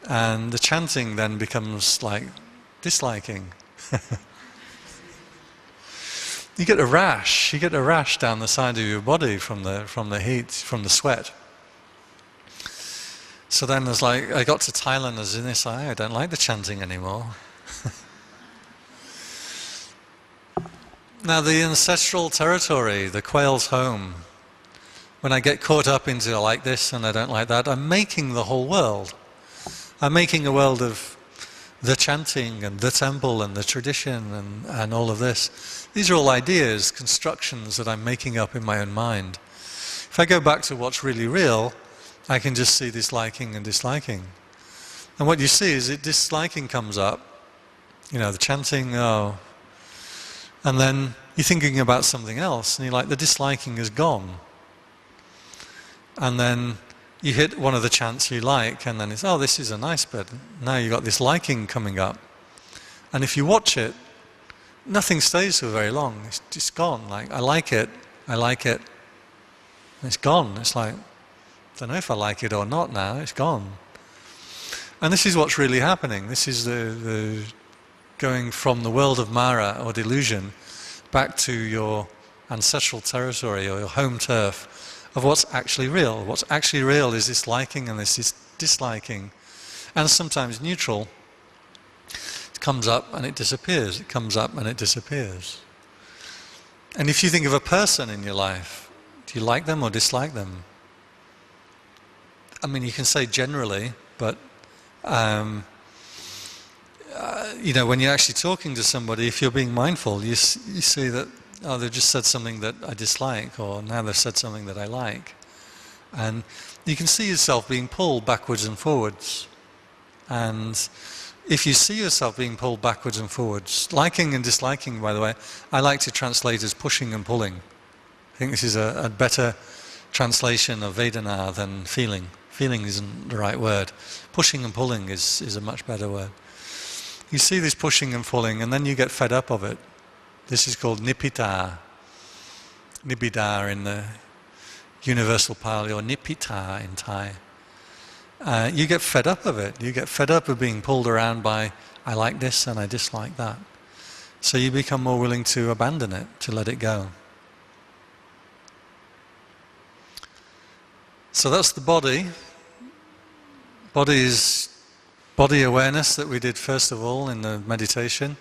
And the chanting then becomes like disliking. You get a rash down the side of your body from the heat, from the sweat. So then there's like, I got to Thailand as in this, I don't like the chanting anymore. Now the ancestral territory, the Quail's home, when I get caught up into I like this and I don't like that, I'm making the whole world. I'm making a world of the chanting and the temple and the tradition and all of this. These are all ideas, constructions that I'm making up in my own mind. If I go back to what's really real, I can just see this liking and disliking. And what you see is disliking comes up, the chanting, oh. And then you're thinking about something else, and you're like, the disliking is gone. And then you hit one of the chants you like, and then it's, oh, this is a nice bit. Now you've got this liking coming up. And if you watch it, nothing stays for very long. It's just gone. Like, I like it. And it's gone. It's like, I don't know if I like it or not now. It's gone. And this is what's really happening. This is the going from the world of Mara or delusion back to your ancestral territory or your home turf of what's actually real. What's actually real is this liking and this disliking, and sometimes neutral. It comes up and it disappears. It comes up and it disappears. And if you think of a person in your life, do you like them or dislike them? I mean, you can say generally, but when you're actually talking to somebody, if you're being mindful, you see that, oh, they've just said something that I dislike, or now they've said something that I like. And you can see yourself being pulled backwards and forwards. And if you see yourself being pulled backwards and forwards, liking and disliking, by the way, I like to translate as pushing and pulling. I think this is a better translation of Vedana than feeling. Feeling isn't the right word. Pushing and pulling is a much better word. You see this pushing and pulling, and then you get fed up of it. This is called nipita. Nibbida in the Universal Pali, or nipita in Thai. You get fed up of it. You get fed up of being pulled around by, I like this and I dislike that. So you become more willing to abandon it, to let it go. So that's the body. Body is body awareness that we did first of all in the meditation.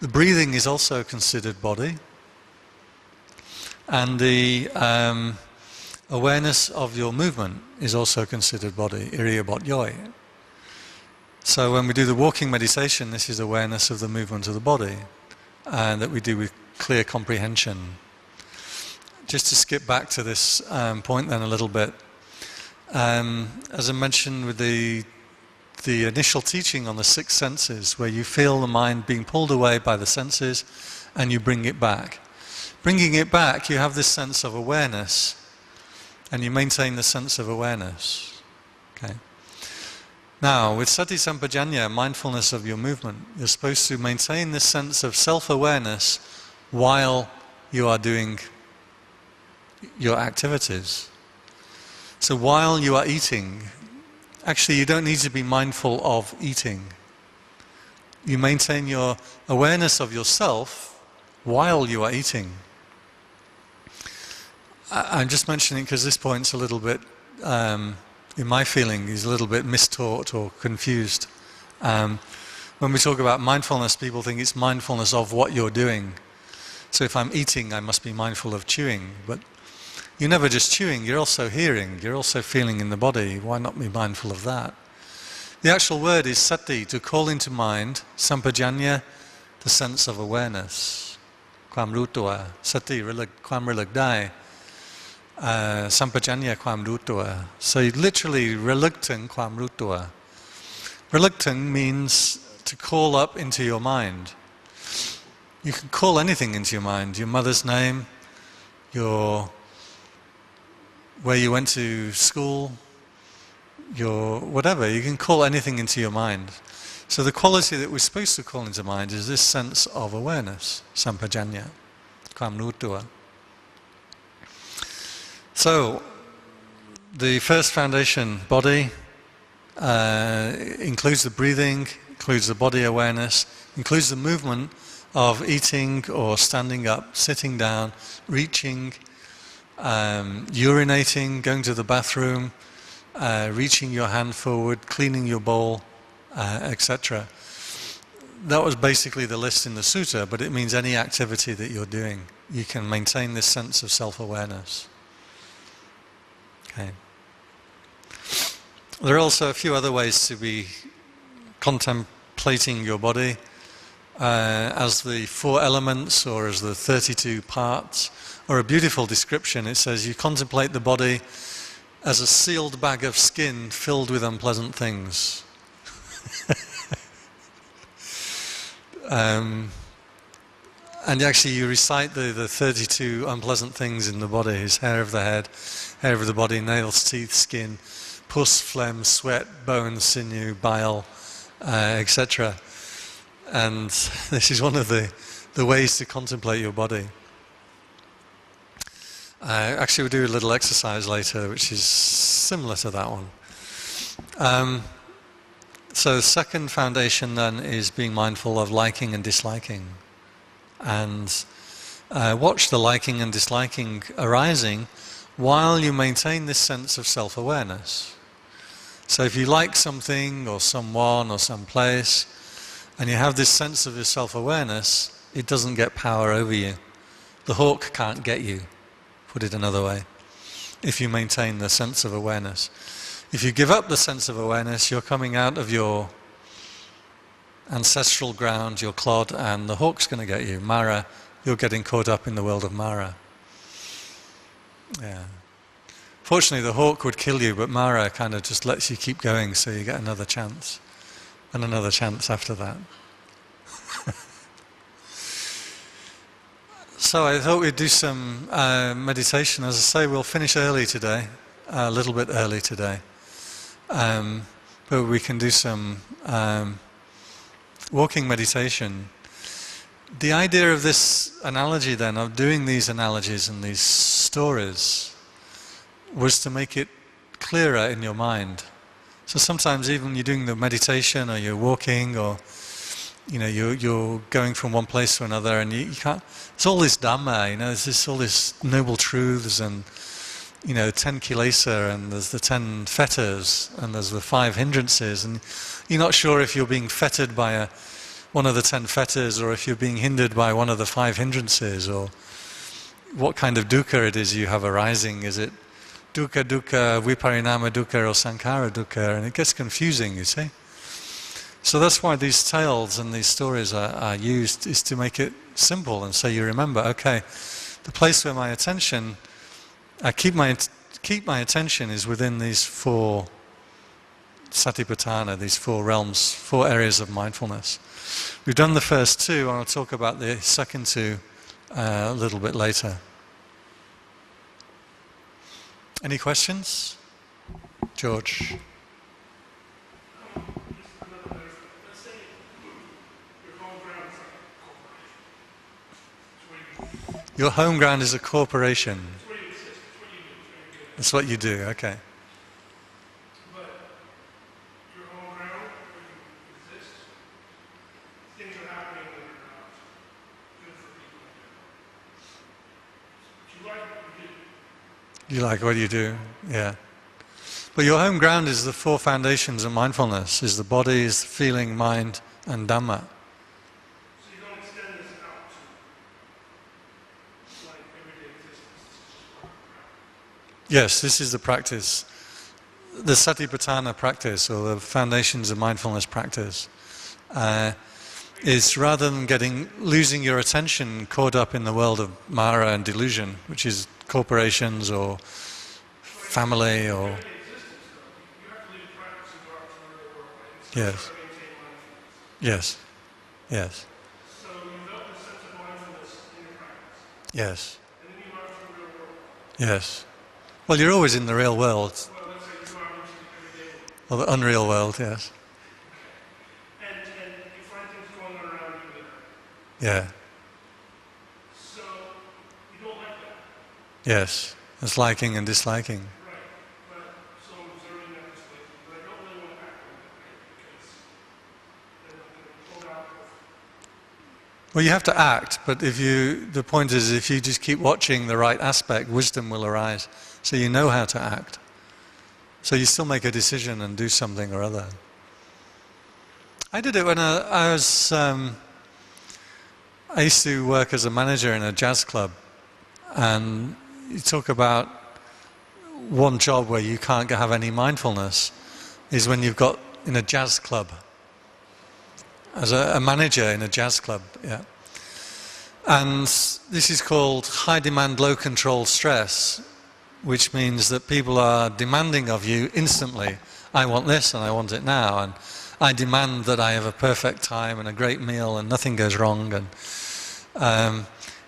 The breathing is also considered body. And the awareness of your movement is also considered body, iriyabot yoi. So when we do the walking meditation, this is awareness of the movement of the body, and that we do with clear comprehension. Just to skip back to this point then a little bit, as I mentioned with the initial teaching on the 6 senses, where you feel the mind being pulled away by the senses and you bring it back. Bringing it back, you have this sense of awareness, and you maintain the sense of awareness. Okay. Now, with sati sampajanya, mindfulness of your movement, you're supposed to maintain this sense of self-awareness while you are doing your activities. So while you are eating, actually you don't need to be mindful of eating. You maintain your awareness of yourself while you are eating. I'm just mentioning because this point's a little bit, in my feeling, is a little bit mistaught or confused. When we talk about mindfulness, people think it's mindfulness of what you're doing. So if I'm eating, I must be mindful of chewing. But you're never just chewing, you're also hearing, you're also feeling in the body. Why not be mindful of that? The actual word is sati, to call into mind, sampajanya, the sense of awareness. ความรู้ตัว sati ความระลึกได้ sampajanya ความรู้ตัว So literally ระลึกถึงความรู้ตัว ระลึกถึง means to call up into your mind. You can call anything into your mind, your mother's name, where you went to school, your whatever, you can call anything into your mind. So the quality that we're supposed to call into mind is this sense of awareness, sampajanya, ความรู้ตัว So the first foundation, body, includes the breathing, includes the body awareness, includes the movement of eating or standing up, sitting down, reaching, urinating, going to the bathroom, reaching your hand forward, cleaning your bowl, etc. That was basically the list in the sutta, but it means any activity that you're doing. You can maintain this sense of self-awareness. Okay. There are also a few other ways to be contemplating your body as the 4 elements or as the 32 parts, or a beautiful description. It says you contemplate the body as a sealed bag of skin filled with unpleasant things. And actually you recite the 32 unpleasant things in the body, is hair of the head, hair of the body, nails, teeth, skin, pus, phlegm, sweat, bone, sinew, bile, etc. And this is one of the ways to contemplate your body. Actually we'll do a little exercise later which is similar to that one. So the second foundation then is being mindful of liking and disliking. And watch the liking and disliking arising while you maintain this sense of self-awareness. So if you like something or someone or some place, and you have this sense of your self-awareness, it doesn't get power over you. The hawk can't get you, put it another way, if you maintain the sense of awareness. If you give up the sense of awareness, you're coming out of your ancestral ground, your clod, and the hawk's going to get you. Mara, you're getting caught up in the world of Mara. Yeah. Fortunately, the hawk would kill you, but Mara kind of just lets you keep going, so you get another chance, and another chance after that. So I thought we'd do some meditation. As I say, we'll finish early today, a little bit early today. But we can do some walking meditation. The idea of this analogy then, of doing these analogies and these stories, was to make it clearer in your mind. So sometimes even you're doing the meditation or you're walking or you're going from one place to another and you can't, it's all this Dhamma, there's all this noble truths and 10 kilesa and there's the 10 fetters and there's the 5 hindrances, and you're not sure if you're being fettered by one of the 10 fetters or if you're being hindered by one of the 5 hindrances, or what kind of dukkha it is you have arising. Is it dukkha, viparinama dukkha or sankhara dukkha? And it gets confusing, you see. So that's why these tales and these stories are used, is to make it simple, and so you remember, okay, the place where my attention, I keep my attention is within these 4 satipatthana, these 4 realms, 4 areas of mindfulness. We've done the first 2, and I'll talk about the second 2 a little bit later. Any questions? George? Your home ground is a corporation. That's what you do, okay. But your home ground, where you exist, things are happening that are not good for people in general. But you like what you do. You like what you do, yeah. But your home ground is the four foundations of mindfulness, is the body, is the feeling, mind, and Dhamma. So you don't extend this out to like everyday existence. Yes, this is the practice. The Satipatthana practice, or the foundations of mindfulness practice, is rather than losing your attention caught up in the world of Mara and delusion, which is corporations or family or... Yes. Yes. Yes. So you develop a sense of mindfulness in your practice. Yes. And then you learn from the real world. Yes. Well, you're always in the real world. Well, let's say you are into the everyday world. Or the unreal world, yes. And you find things going on around you that. Yeah. So you don't like that. Yes. It's liking and disliking. Right. But so I'm observing that displacement. But I don't really want to act on that, right? Because then I'm going to pull out of. Well, you have to act, but the point is, if you just keep watching the right aspect, wisdom will arise. So you know how to act. So you still make a decision and do something or other. I did it when I used to work as a manager in a jazz club, and you talk about one job where you can't have any mindfulness is when you've got in a jazz club. As a manager in a jazz club, yeah. And this is called high demand, low control stress, which means that people are demanding of you instantly. I want this and I want it now, and I demand that I have a perfect time and a great meal and nothing goes wrong. And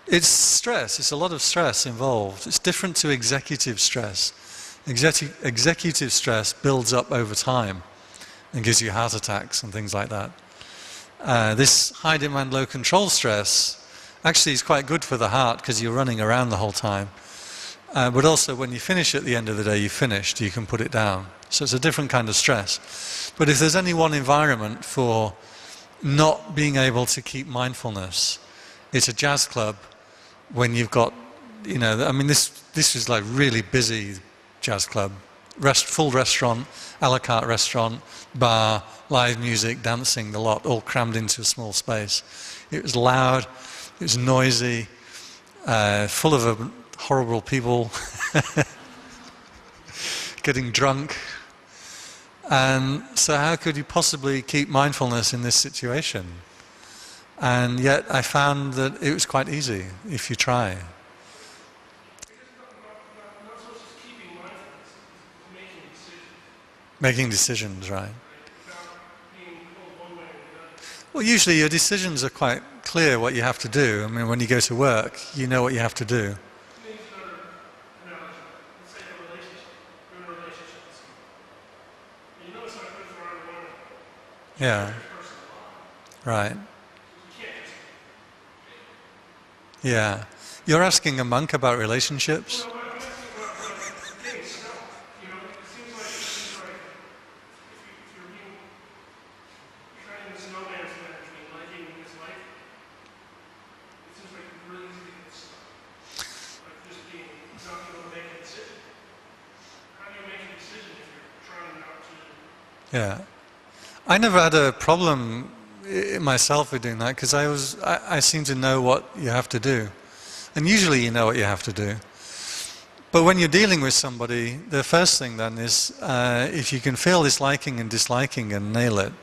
it's stress, it's a lot of stress involved. It's different to executive stress. Executive stress builds up over time and gives you heart attacks and things like that. This high demand, low control stress actually is quite good for the heart because you're running around the whole time. But also when you finish at the end of the day, you've finished, you can put it down. So it's a different kind of stress. But if there's any one environment for not being able to keep mindfulness, it's a jazz club when you've got, I mean this is like really busy jazz club. Full restaurant, a la carte restaurant, bar, live music, dancing, the lot, all crammed into a small space. It was loud, it was noisy, full of horrible people, getting drunk. And so how could you possibly keep mindfulness in this situation? And yet I found that it was quite easy if you try. Making decisions, right? Well, usually your decisions are quite clear what you have to do. I mean, when you go to work, you know what you have to do. Yeah. Right. Yeah. You're asking a monk about relationships? Yeah. I never had a problem myself with doing that because I seem to know what you have to do. And usually you know what you have to do. But when you're dealing with somebody, the first thing then is if you can feel this liking and disliking and nail it,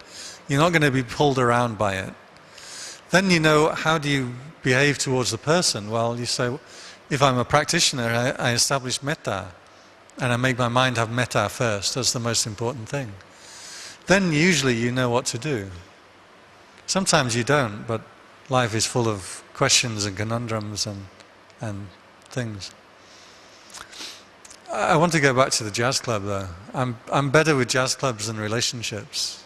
you're not going to be pulled around by it. Then you know, how do you behave towards the person? Well, you say, if I'm a practitioner, I establish metta. And I make my mind have metta first. That's the most important thing. Then usually you know what to do. Sometimes you don't, but life is full of questions and conundrums and things. I want to go back to the jazz club though. I'm better with jazz clubs than relationships.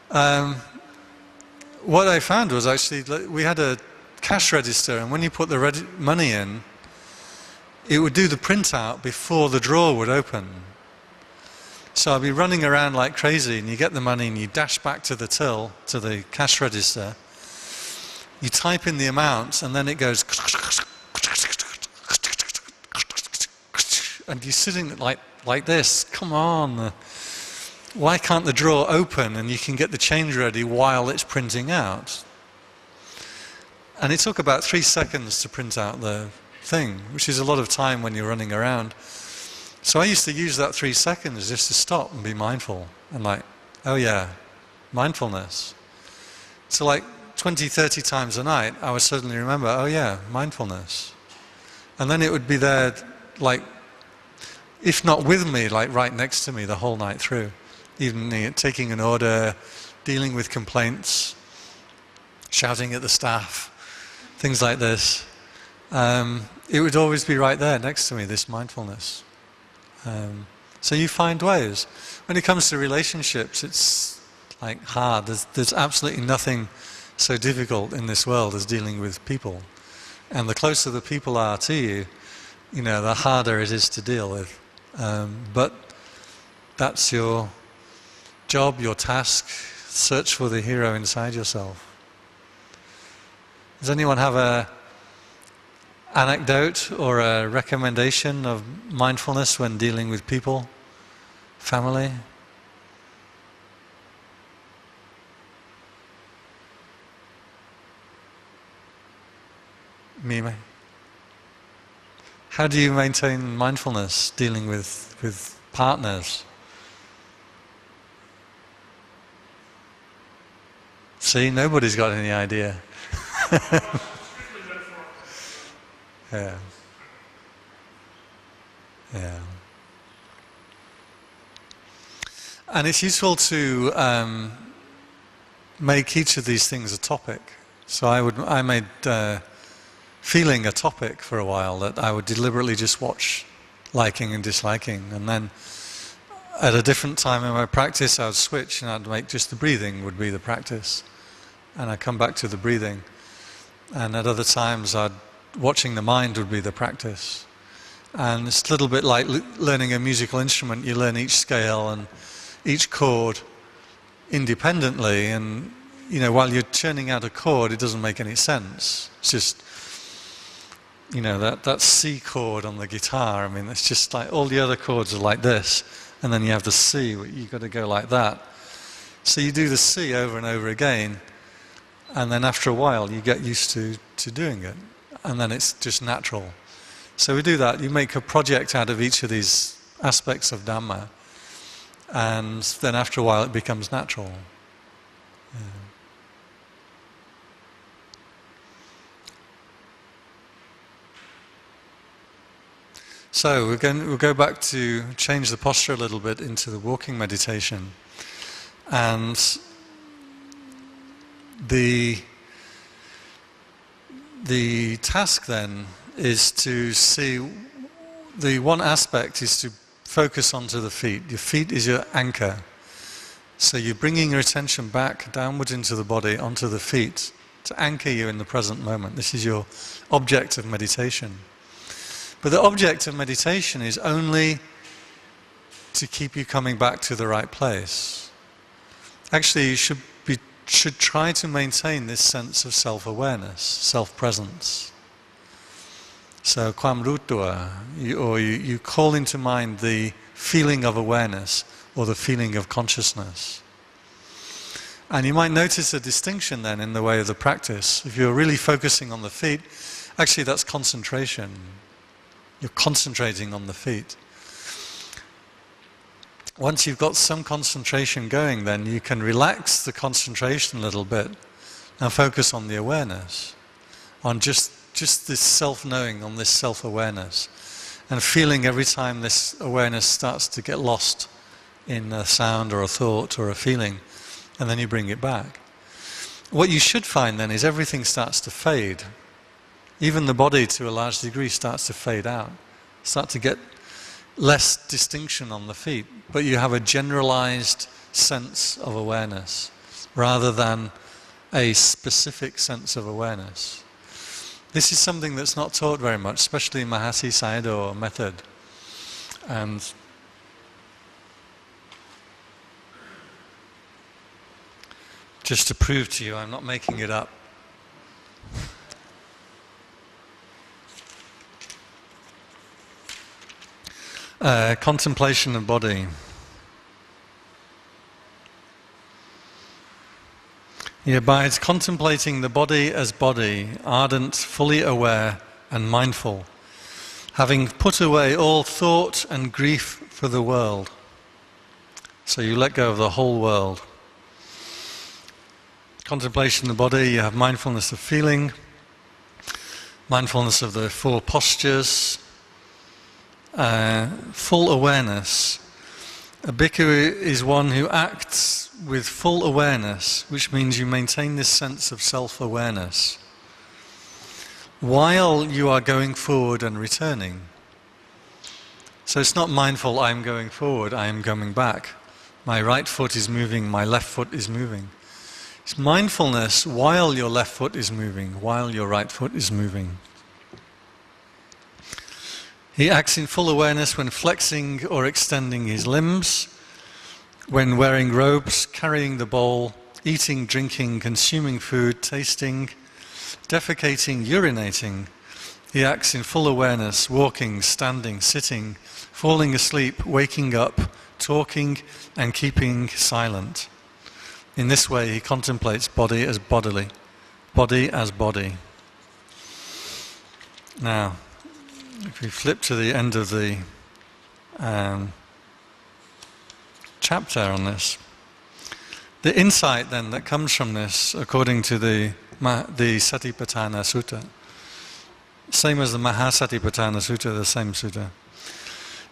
What I found was actually, we had a cash register, and when you put the money in, it would do the printout before the drawer would open. So I'd be running around like crazy, and you get the money and you dash back to the till, to the cash register. You type in the amount, and then it goes, and you're sitting like this. Come on, why can't the drawer open and you can get the change ready while it's printing out? And it took about 3 seconds to print out the thing, which is a lot of time when you're running around. So I used to use that 3 seconds just to stop and be mindful. And like, oh yeah, mindfulness. So like 20, 30 times a night, I would suddenly remember, oh yeah, mindfulness. And then it would be there, like, if not with me, like right next to me the whole night through. Even taking an order, dealing with complaints, shouting at the staff, things like this. It would always be right there next to me, this mindfulness. So you find ways. When it comes to relationships, it's like hard. There's absolutely nothing so difficult in this world as dealing with people. And the closer the people are to you, the harder it is to deal with. But that's your job, your task. Search for the hero inside yourself. Does anyone have a anecdote or a recommendation of mindfulness when dealing with people, family? Me? How do you maintain mindfulness dealing with partners? See, nobody's got any idea. Yeah. Yeah. And it's useful to make each of these things a topic. So I made feeling a topic for a while, that I would deliberately just watch liking and disliking, and then at a different time in my practice I would switch and I'd make just the breathing would be the practice, and I'd come back to the breathing, and at other times watching the mind would be the practice. And it's a little bit like learning a musical instrument. You learn each scale and each chord independently, and while you're churning out a chord, it doesn't make any sense. It's just that C chord on the guitar. I mean, it's just like all the other chords are like this, and then you have the C. You've got to go like that. So you do the C over and over again, and then after a while you get used to doing it, and then it's just natural. So we do that. You make a project out of each of these aspects of Dhamma, and then after a while it becomes natural. Yeah. So we'll go back to change the posture a little bit into the walking meditation. And the task then is to see, the one aspect is to focus onto the feet. Your feet is your anchor. So you're bringing your attention back downwards into the body, onto the feet, to anchor you in the present moment. This is your object of meditation. But the object of meditation is only to keep you coming back to the right place. Actually, you should try to maintain this sense of self-awareness, self-presence. So, kwam ru tua, you call into mind the feeling of awareness or the feeling of consciousness. And you might notice a distinction then in the way of the practice. If you're really focusing on the feet, actually that's concentration. You're concentrating on the feet. Once you've got some concentration going, then you can relax the concentration a little bit and focus on the awareness, on just this self-knowing, on this self-awareness, and feeling every time this awareness starts to get lost in a sound or a thought or a feeling, and then you bring it back. What you should find then is everything starts to fade. Even the body, to a large degree, starts to fade out, start to get less distinction on the feet, but you have a generalized sense of awareness rather than a specific sense of awareness. This is something that's not taught very much, especially in Mahasi Sayadaw method. And just to prove to you, I'm not making it up. Contemplation of body. He abides contemplating the body as body, ardent, fully aware and mindful, having put away all thought and grief for the world. So you let go of the whole world. Contemplation of the body, you have mindfulness of feeling, mindfulness of the four postures, full awareness. A bhikkhu is one who acts with full awareness, which means you maintain this sense of self-awareness while you are going forward and returning. So it's not mindful, I am going forward, I am coming back. My right foot is moving, my left foot is moving. It's mindfulness while your left foot is moving, while your right foot is moving. He acts in full awareness when flexing or extending his limbs, when wearing robes, carrying the bowl, eating, drinking, consuming food, tasting, defecating, urinating. He acts in full awareness, walking, standing, sitting, falling asleep, waking up, talking, and keeping silent. In this way, he contemplates body as bodily, body as body. Now, if we flip to the end of the chapter on this, the insight then that comes from this, according to the Satipatthana Sutta, same as the Mahasatipatthana Sutta, the same sutta.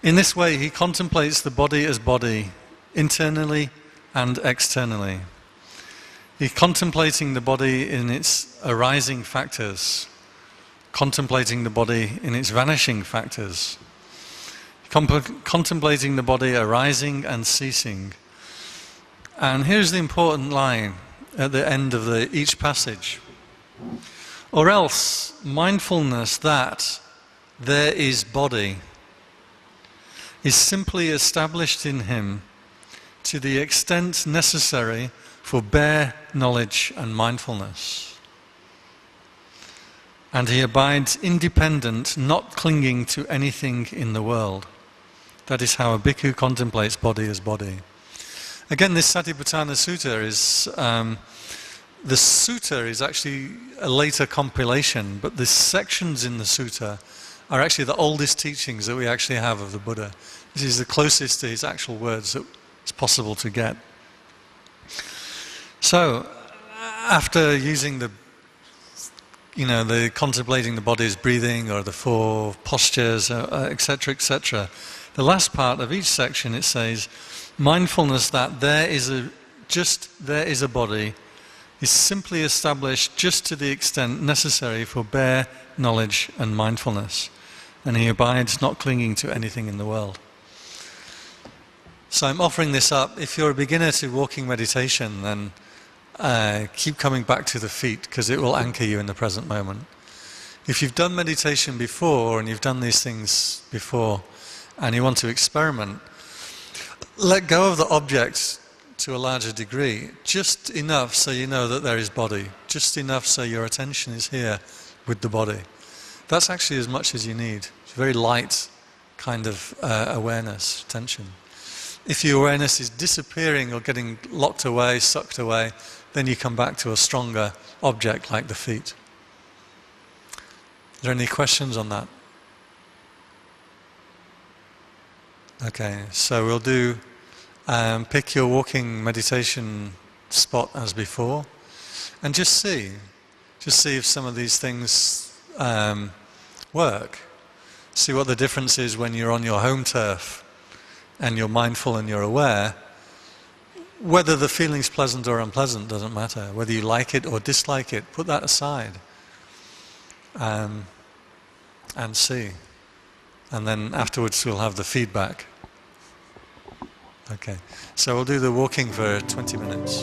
In this way, he contemplates the body as body, internally and externally. He's contemplating the body in its arising factors, contemplating the body in its vanishing factors, contemplating the body arising and ceasing. And here's the important line at the end of each passage. Or else, mindfulness that there is body is simply established in him to the extent necessary for bare knowledge and mindfulness. And he abides independent, not clinging to anything in the world. That is how a bhikkhu contemplates body as body. Again, this Satipatthana Sutta is, the sutta is actually a later compilation, but the sections in the sutta are actually the oldest teachings that we actually have of the Buddha. This is the closest to his actual words that it's possible to get. So, after using the contemplating the body's breathing or the four postures, etc., etc., the last part of each section it says, mindfulness that there is a body is simply established just to the extent necessary for bare knowledge and mindfulness, and he abides not clinging to anything in the world. So I'm offering this up. If you're a beginner to walking meditation, then keep coming back to the feet, because it will anchor you in the present moment. If you've done meditation before and you've done these things before and you want to experiment, let go of the object to a larger degree, just enough so you know that there is body, just enough so your attention is here with the body. That's actually as much as you need. It's very light kind of awareness, attention. If your awareness is disappearing or getting locked away, sucked away, then you come back to a stronger object like the feet. Are there any questions on that? Okay, so we'll do pick your walking meditation spot as before, and just see if some of these things work. See what the difference is when you're on your home turf and you're mindful and you're aware. Whether the feeling's pleasant or unpleasant doesn't matter. Whether you like it or dislike it, put that aside and see. And then afterwards we'll have the feedback. Okay, so we'll do the walking for 20 minutes.